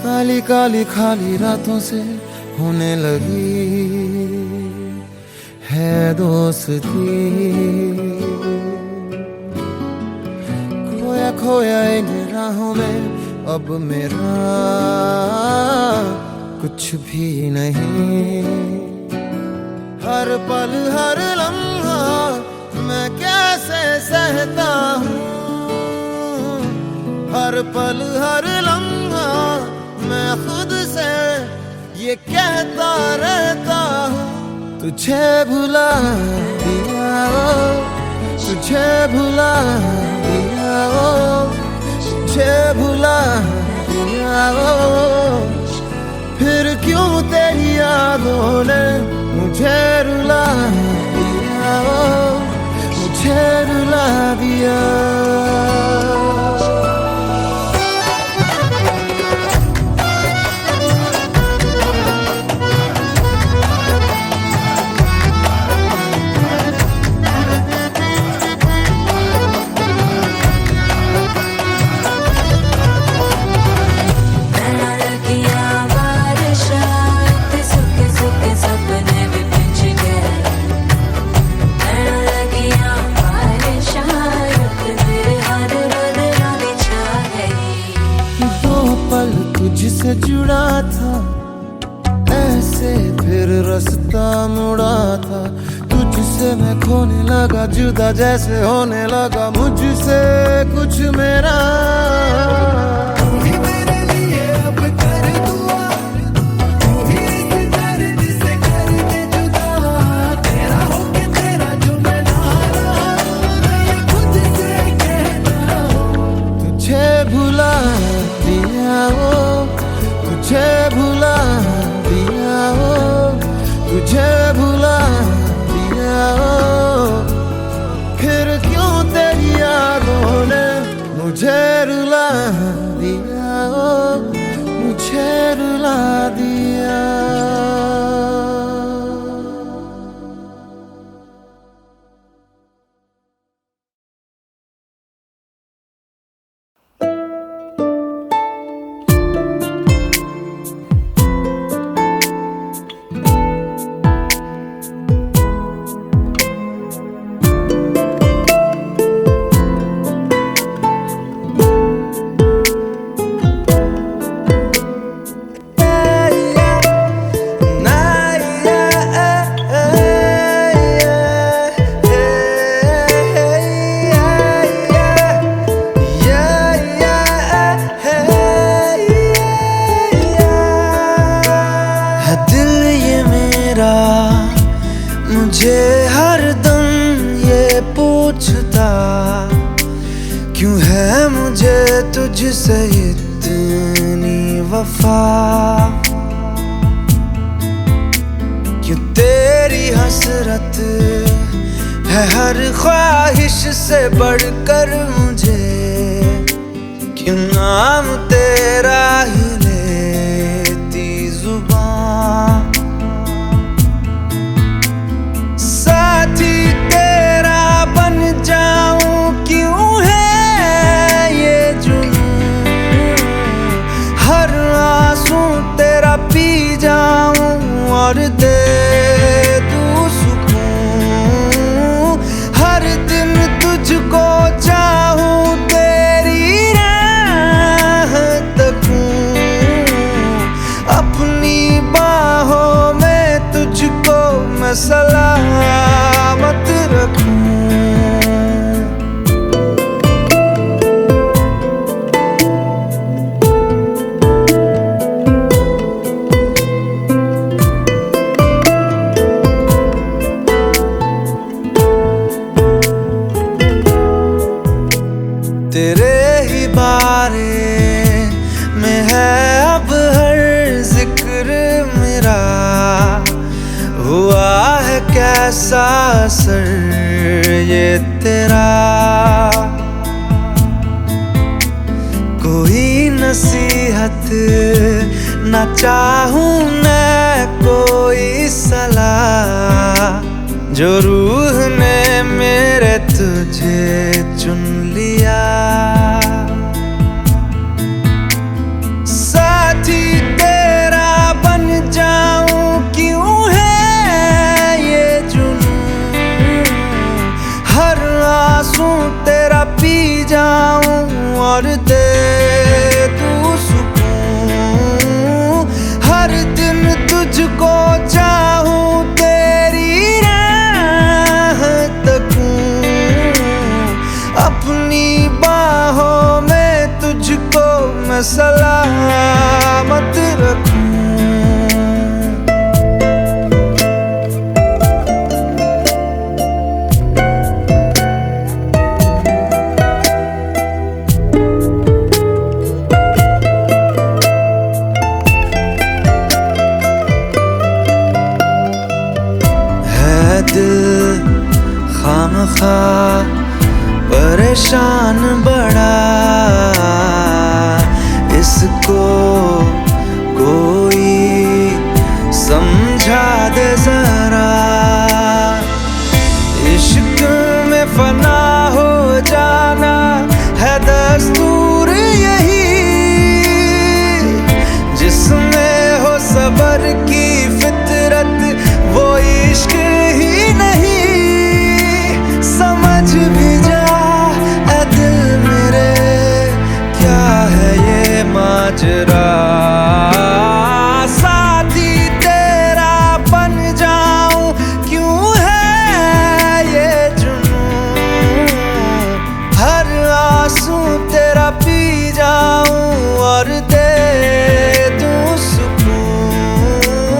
काली काली खाली रातों से होने लगी है दोस्ती। खोया खोया इन राहों में अब मेरा कुछ भी नहीं। हर पल हर लम्हा मैं कैसे सहता हूँ। हर पल हर लम्हा मैं खुद से ये कहता रहता हूँ। तुझे भुला दिया वो, तुझे भुला दिया वो, तुझे भुला दिया वो। फिर क्यों तेरी यादों ने मुझे रुला दिया वो, मुझे रुला दिया। तुझसे जुड़ा था ऐसे फिर रास्ता मुड़ा था। तुझसे मैं खोने लगा जुदा जैसे होने लगा मुझसे कुछ मेरा। तुझे भुला दिया वो, तुझे भुला दिया वो, तुझे भुला दिया वो। फिर क्यों तेरी यादों ने मुझे रुला दिया। पूछता क्यों है मुझे तुझसे इतनी वफा, क्यों तेरी हसरत है हर ख्वाहिश से बढ़कर मुझे, क्यों नाम तेरा ही लेती जुबान। साथी तेरा बन जाऊं क्यों है ये जुनून, हर आंसू तेरा पी जाऊं और दे दूं सुकून। हर दिन तुझको चाहूं तेरी राह तकूं, अपनी बाहों में तुझको मैं सलामत रखूं। तेरे ही बारे में है अब हर जिक्र मेरा, हुआ है कैसा असर ये तेरा। कोई नसीहत न चाहूं मैं कोई सलाह, जो रूह ने मेरे तुझे चुन लिया। साथी तेरा बन जाऊं क्यों है ये जुनून, हर आंसू तेरा पी जाऊं और दे दूं सुकून। हर दिन तुझको चाहूं तेरी राह तकूं, अपनी बाहों में तुझको मैं सलामत रखूं। है दिल खामखा परेशान बड़ा, इसको कोई समझा दे जरा। इश्क में फना हो जाना है दस्तूर यही, जिसमें हो सबर की फितरत वो इश्क ही नहीं। समझ भी जा ऐ दिल मेरे क्या है ये माजरा, साथी तेरा बन जाऊं क्यों है ये जुनून, हर आंसू तेरा पी जाऊं और दे दूं सुकून।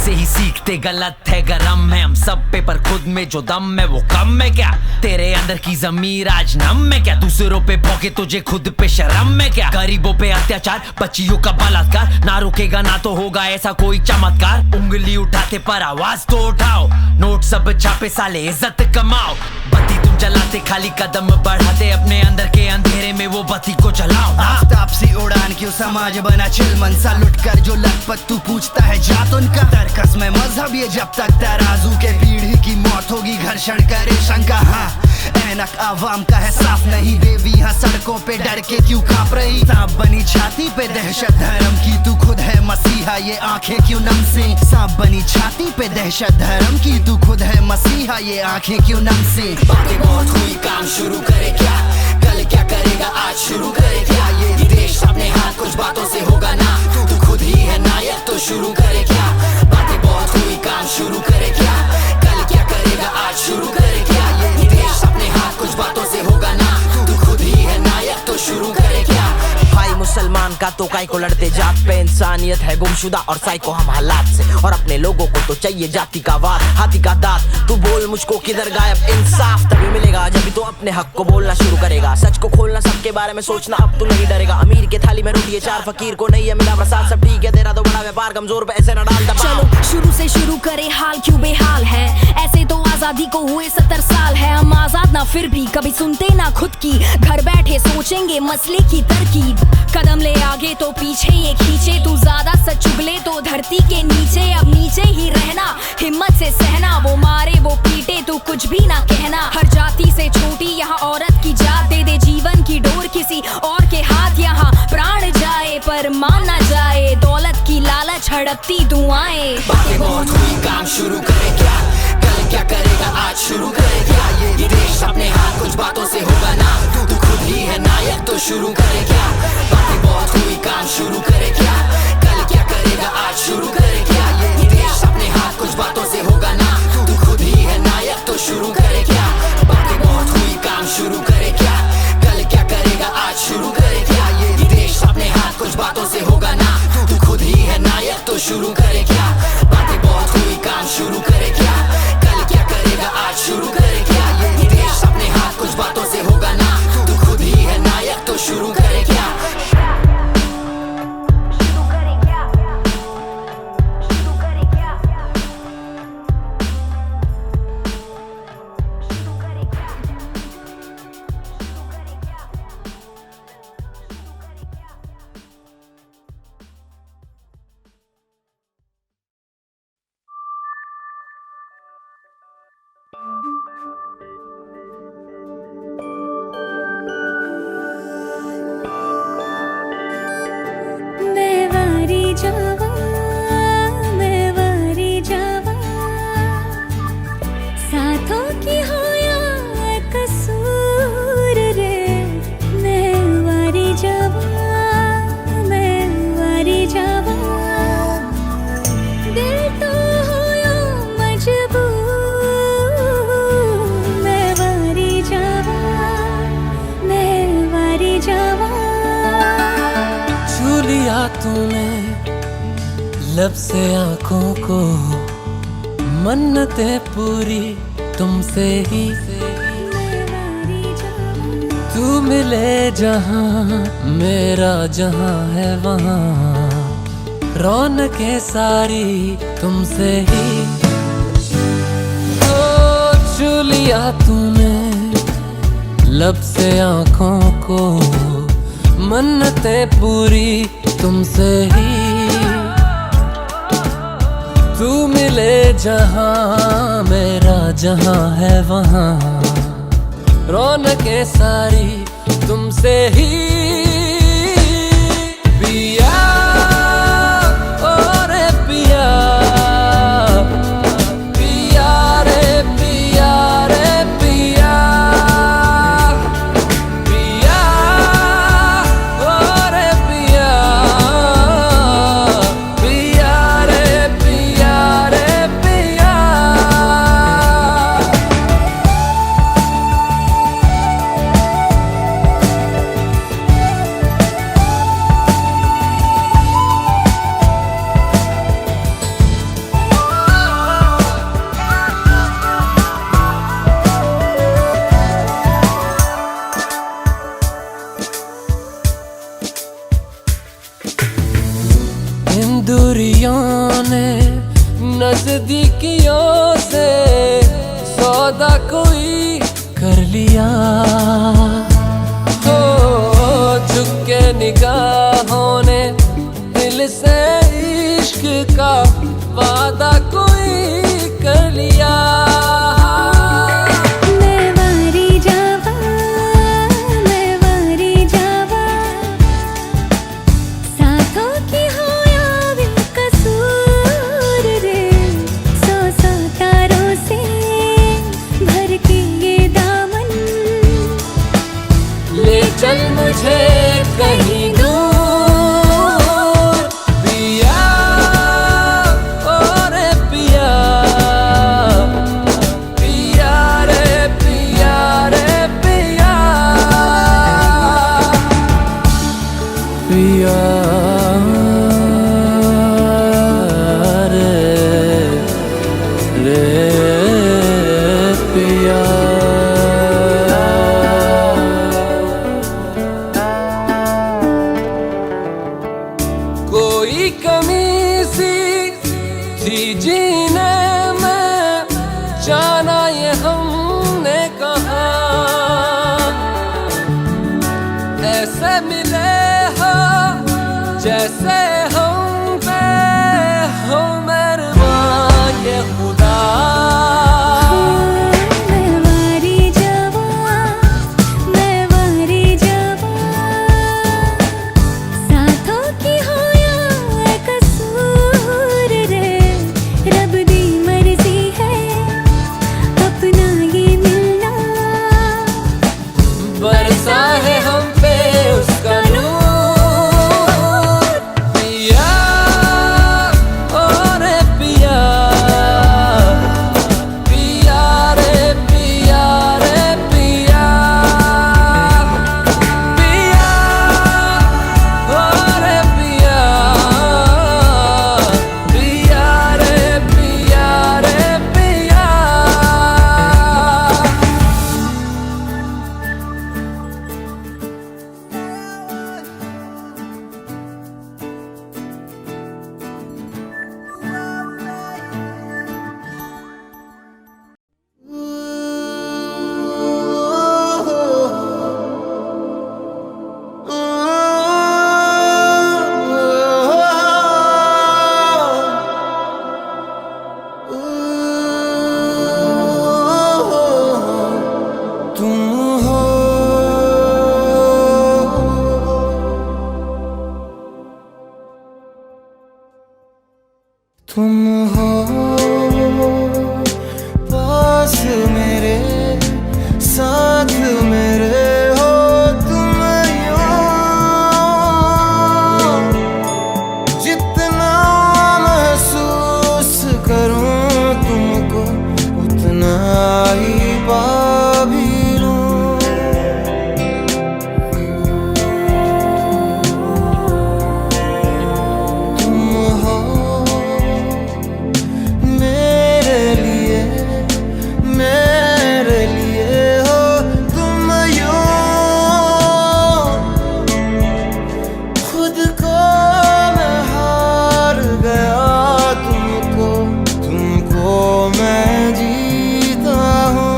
से ही सीखते गलत है गरम है हम सब पे, पर खुद में जो दम है वो कम है क्या? तेरे अंदर की ज़मीर आज नम है क्या? दूसरों पे भौंके तुझे खुद पे शर्म है क्या? गरीबों पे अत्याचार, बच्चियों का बलात्कार, ना रुकेगा ना तो होगा ऐसा कोई चमत्कार। उंगली उठाते पर आवाज तो उठाओ, नोट सब छापे साले इज्जत कमाओ। बत्ती तुम जलाते खाली कदम बढ़ाते, अपने अंदर के अंधेरे में वो बत्ती को जलाओ।
आफ्ताब सी उड़ान क्यों समाज बना चिलमन सा, लुट कर जो लखपत तू पूछता है जात उनका। तरकस में मजहब ये जब तक तराजू के पीढ़ी की मौत होगी घर्षण करे शंका। हाँ ऐनक आवाम का है साफ नहीं, देवी यहाँ सड़कों पे डर के क्यों कांप रही। सांप बनी छाती पे दहशत धर्म की, तू खुद है मसीहा ये आंखें क्यों नम से। सांप बनी छाती पे दहशत धर्म की, तू खुद है मसीहा ये आंखें क्यों नम से।
बातें बहुत हुई काम शुरू करे क्या, कल क्या करेगा आज शुरू करे क्या। ये देश अपने हाथ कुछ बातों से होगा ना, तू खुद ही है नायक तो शुरू करे क्या। बातें बहुत हुई काम शुरू करे क्या, कल क्या करेगा आज शुरू करे क्या। ये देश अपने हाथ कुछ बातों से होगा ना, तू खुद ही है नायक तो शुरू करे क्या।
भाई मुसलमान का तो काय को लड़ते जात पे, इंसानियत है गुमशुदा और साइको हम हालात से। और अपने लोगों को तो चाहिए जाति का वार, हाथी का दांत। तू बोल मुझको किधर गायब इंसाफ तभी मिलेगा जब तो अपने हक को बोलना शुरू करेगा। सच को खोलना सबके बारे में सोचना अब तू नहीं डरेगा। अमीर के थाली में रोटी है चार, फकीर को नहीं है मिला प्रसाद। सब ठीक है तेरा तो बड़ा व्यापार, कमजोर पे ऐसे न डाल दबाव।
चलो शुरू से शुरू करे, हाल क्यों बेहाल है। ऐसे तो आजादी को हुए 70 साल है, हम आजाद ना फिर भी कभी सुनते ना खुद की। घर बैठे सोचेंगे मसले की तरकीब, कदम ले आगे तो पीछे ये खींचे। तू ज्यादा सच चुगले तो धरती के नीचे, अब नीचे ही रहना हिम्मत से सहना। वो मारे वो पीटे तू कुछ भी ना कहना। हर जाति से छोटी यहाँ औरत की जात, दे दे जीवन की डोर किसी और के हाथ। यहाँ प्राण जाए पर मान ना जाए, दौलत की लालच हड़पती दुआएं।
बातें बहुत हुई काम शुरू करे क्या, कल क्या करेगा आज शुरू करे क्या। ये देश अपने हाथ कुछ बातों से होगा ना, तू खुद ही है नायक तो शुरू करे क्या। बातें बहुत हुई काम शुरू करे क्या, कल क्या करेगा आज शुरू करे क्या। ये देश अपने हाथ कुछ बातों से होगा ना, तू खुद ही है नायक तो शुरू करे क्या। बातें बहुत हुई काम शुरू करे क्या, कल क्या करेगा आज शुरू करे क्या। ये देश अपने हाथ कुछ बातों से होगा ना, तू खुद ही है नायक तो शुरू करे क्या। बातें बहुत हुई काम शुरू करे क्या, कल क्या करेगा आज शुरू करे क्या। ये देश अपने हाथ कुछ बातों से होगा ना, तू खुद ही है नायक तो शुरू करे क्या।
तूने लब से आंखों को, मन्नतें पूरी तुमसे ही। तू मिले जहां मेरा जहां है वहां, रौनकें सारी तुमसे ही। ओ छू लिया तूने लब से आंखों को, मन्नतें पूरी तुमसे ही। तू मिले जहां मेरा जहां है वहां, रौनकें सारी तुमसे ही। पिया ओ रे पिया, पिया रे पिया रे पिया, पिया ओ रे पिया, पिया रे पिया रे पिया। दूरियों ने नजदीकियों से सौदा कोई कर लिया हो, झुक के निगाहों ने दिल से इश्क का वादा कोई कर लिया। चल मुझे कहीं दूर पिया, ओ रे पिया, पिया रे पिया रे पिया, पिया रे पिया। कोई कमी सी थी जीने में, जाना ये हमने कहा, ऐसे मिले हो जैसे हम पे हो मेहरबान ये खुदा। बरसा है हम पे उसका नूर पिया, ओ रे पिया, पिया रे पिया रे पिया, पिया ओ रे पिया, पिया रे पिया रे पिया। तुम हो पास मेरे, साथ मेरे हो तुम यूं, जितना महसूस करूं तुमको उतना ही पा भी लूं। तुम हो मेरे लिए हो तुम यूं, खुद को मैं हार गया तुमको मैं जीता हूँ।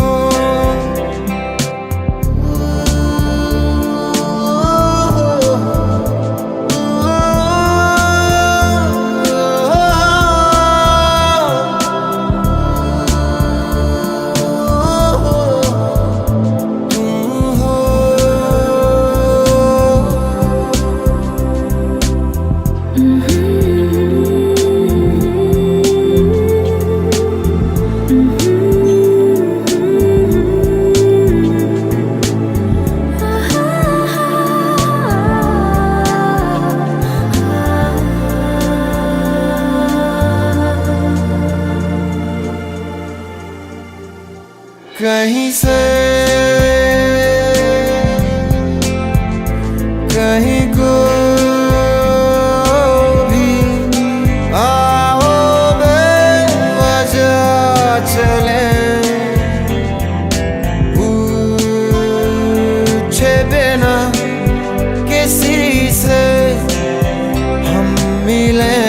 कहीं से कहीं को भी आओ बेवजह चले, पूछे बिना किसी से हम मिले।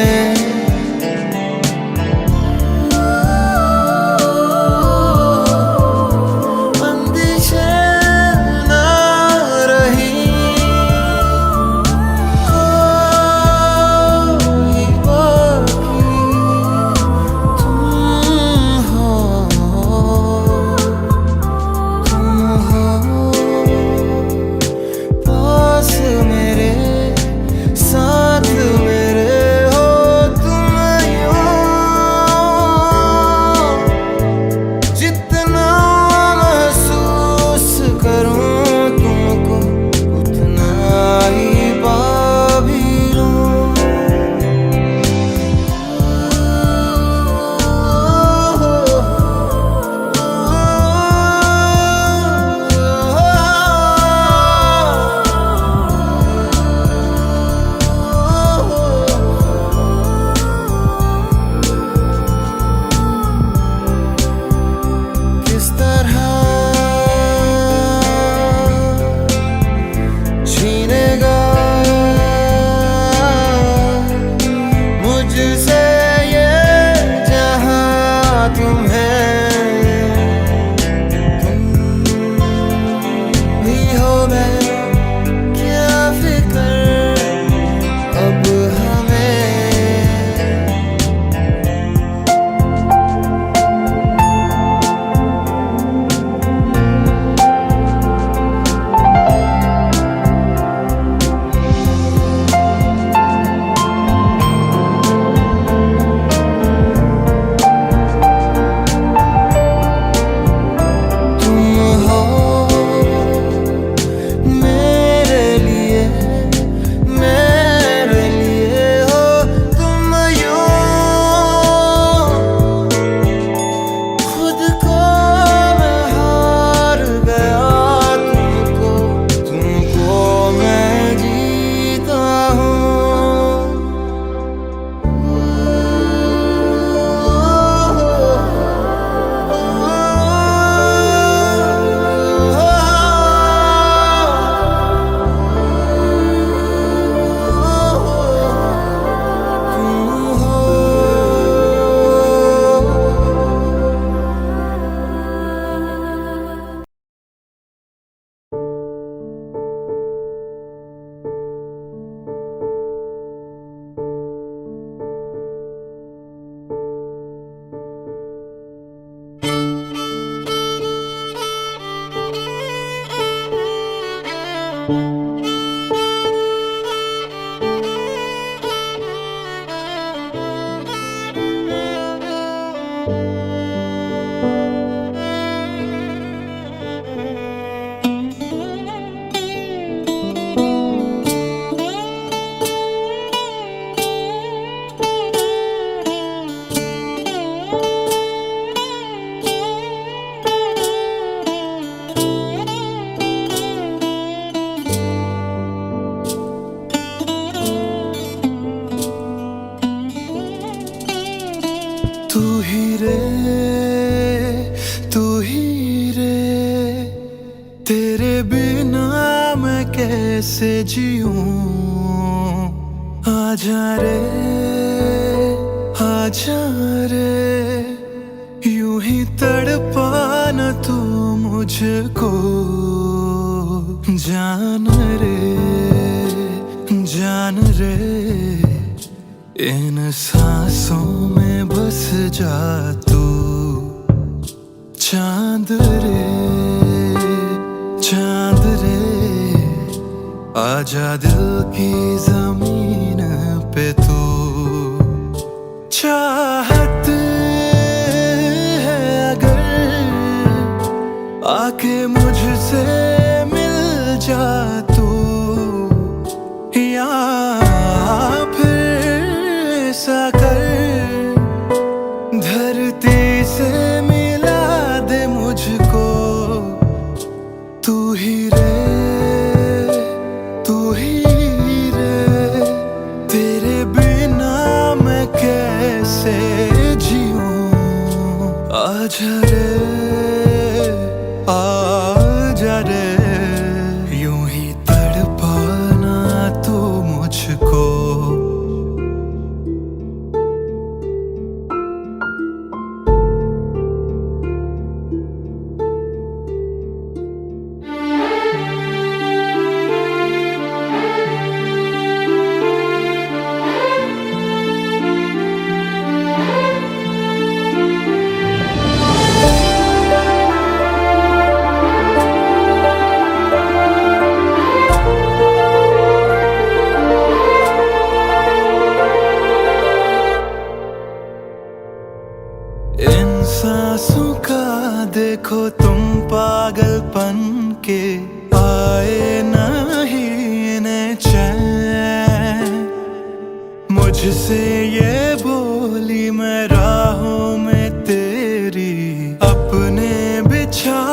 ही रे, तू ही रे, तेरे बिना मैं कैसे जीऊं। आजा रे, आजा रे, यूं ही तड़पाना तू मुझको। जान रे, जान रे, इन सांसों में बस जा तू। चांद रे, चांद रे, आजा दिल की जमीन पे तू। चाहत है अगर आके मुझसे मिल जा तू, या फिर ऐसा कर धरती से मिला दे मुझको। तू ही रे, तू ही रे, तेरे बिना मैं कैसे जीऊं। आजा रे, आजा रे, यूं ही तड़पाना तू मुझको। इन सांसों का देखो तुम पागलपन के आए नहीं इन्हें चैन। मुझसे ये बोली मैं राहों में तेरी अपने बिछा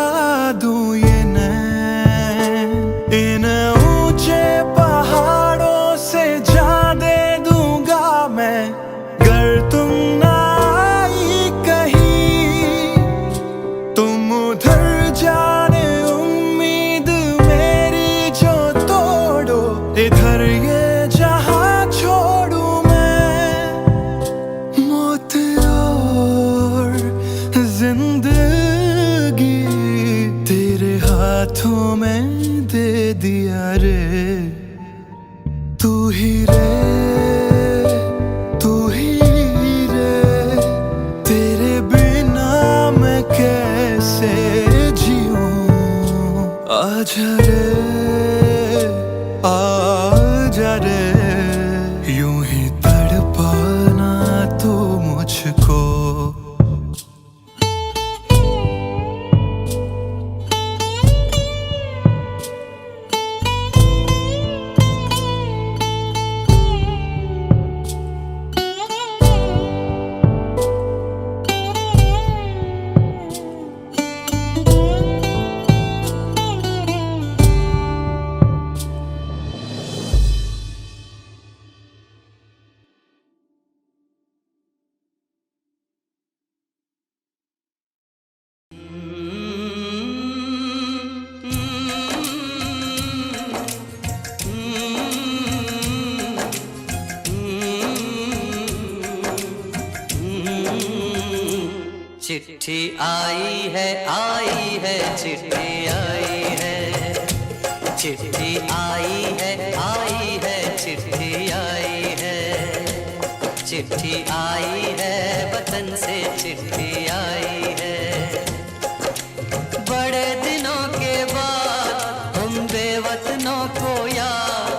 दूं ये नैन। इन ऊंचे पहाड़ों से जा दे दूंगा मैं गर तुम ना जाने उम्मीद मेरी जो तोड़ो। इधर ये जहां छोड़ू मैं, मौत और जिंदगी तेरे हाथों में दे दिया रे। तू ही रे, तू ही रे, तेरे बिना मैं कैसे जीऊं। आजा रे, आजा रे, यूं ही तड़पाना तू मुझको।
चिट्ठी आई है चिट्ठी आई है, चिट्ठी आई है चिट्ठी आई है, चिट्ठी आई है वतन से चिट्ठी आई है। बड़े दिनों के बाद हम बेवतनों को याद,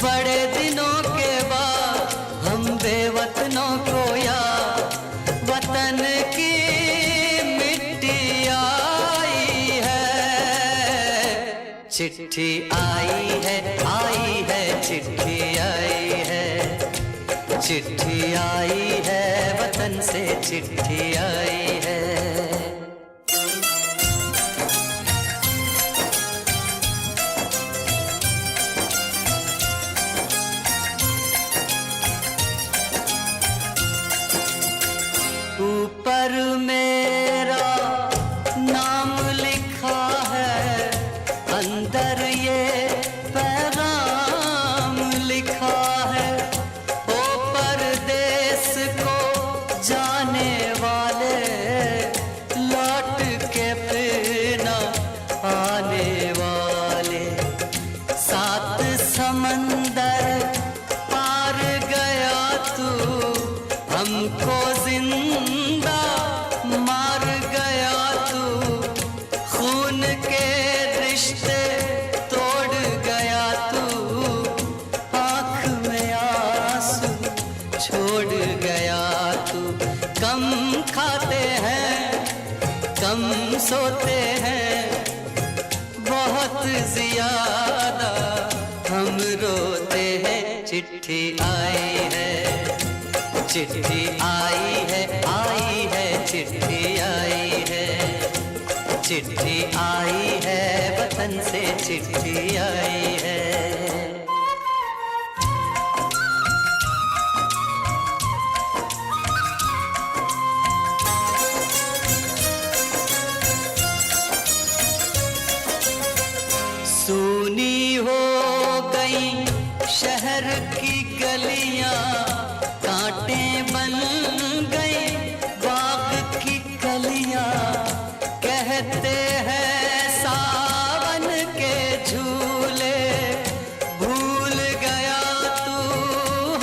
बड़े दिनों के बाद हम बेवतनों को याद, वतन की चिट्ठी आई है चिट्ठी आई है, चिट्ठी आई है वतन से चिट्ठी आई है। पर मेरा नाम लिखा है, अंदर ये पैगाम लिखा है। ओ परदेस को जाने वाले, लौट के फिर न आने वाले। सात समंदर पार गया तू, हमको जिंदा मार गया तू। खून के रिश्ते तोड़ गया तू, आँख में आंसू छोड़ गया तू। कम खाते हैं, कम सोते हैं, बहुत ज्यादा हम रोते हैं। चिट्ठी आई है, चिट्ठी आई है, आई है, चिट्ठी आई है। चिट्ठी आई है, वतन से चिट्ठी आई है। सूनी हो गई शहर की गलियां, कांटे बन गई बाग की कलियां। कहते हैं सावन के झूले, भूल गया तू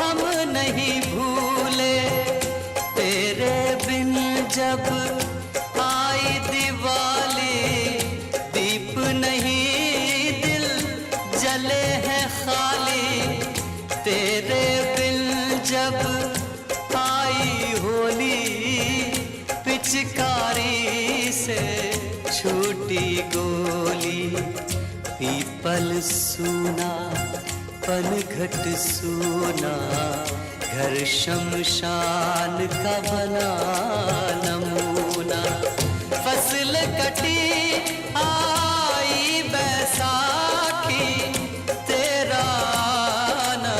हम नहीं भूले। तेरे बिन जब आई दिवाली, दीप नहीं दिल जले हैं खाली। तेरे बिन जब आई होली, पिचकारी से छूटी गोली। पीपल सूना, पनघट सूना, घर शमशान का बना नमूना। फसल कटी आई बैसाखी, तेरा आना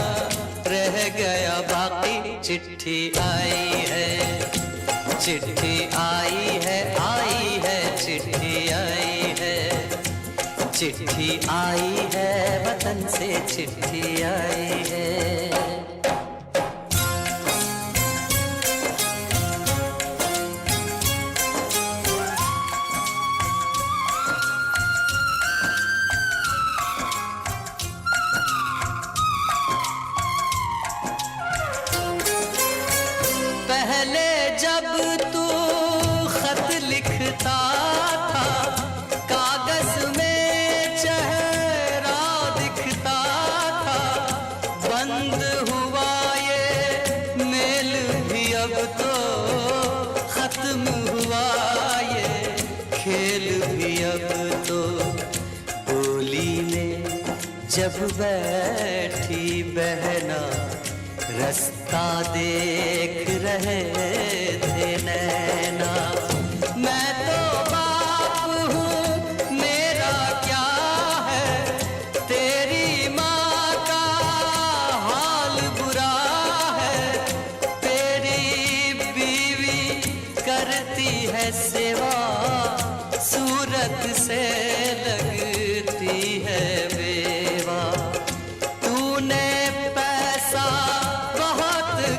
रह गया बाकी। चिट्ठी आई है, चिट्ठी आई है, आई है, चिट्ठी आई है। चिट्ठी आई है, वतन से चिट्ठी आई है। पहले जब तू खत लिखता था, कागज में चेहरा दिखता था। बंद हुआ ये मेल भी अब तो, खत्म हुआ ये खेल भी अब तो। बोली में जब बैठी बहना, रास्ता देख रहे थे नैना। मैं तो बाप हूँ, मेरा क्या है, तेरी माँ का हाल बुरा है। तेरी बीवी करती है सेवा, सूरत से लगती है बेवा। तूने पैसा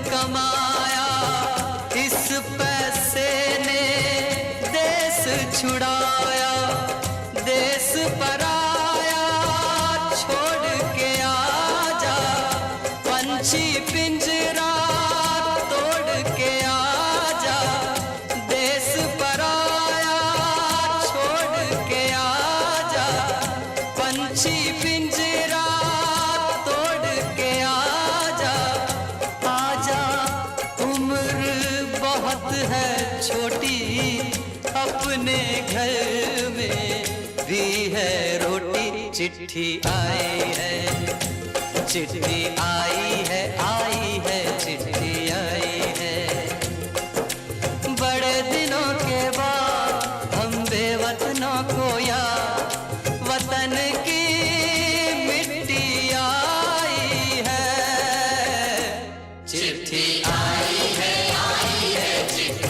कमाया, इस पैसे ने देश छुड़ाया। देश पराया छोड़ के आजा, पंछी पिंजरा तोड़ के आजा। देश पराया छोड़ के आजा, पंछी पिंजरा तोड़ के आजा। बहुत है छोटी, अपने घर में भी है रोटी। चिट्ठी आई है, चिट्ठी आई है, आई है, चिट्ठी आई है। बड़े दिनों के बाद हम बेवतनों को याद, वतन की मिट्टी आई है। चिट्ठी आई है, चिट्ठी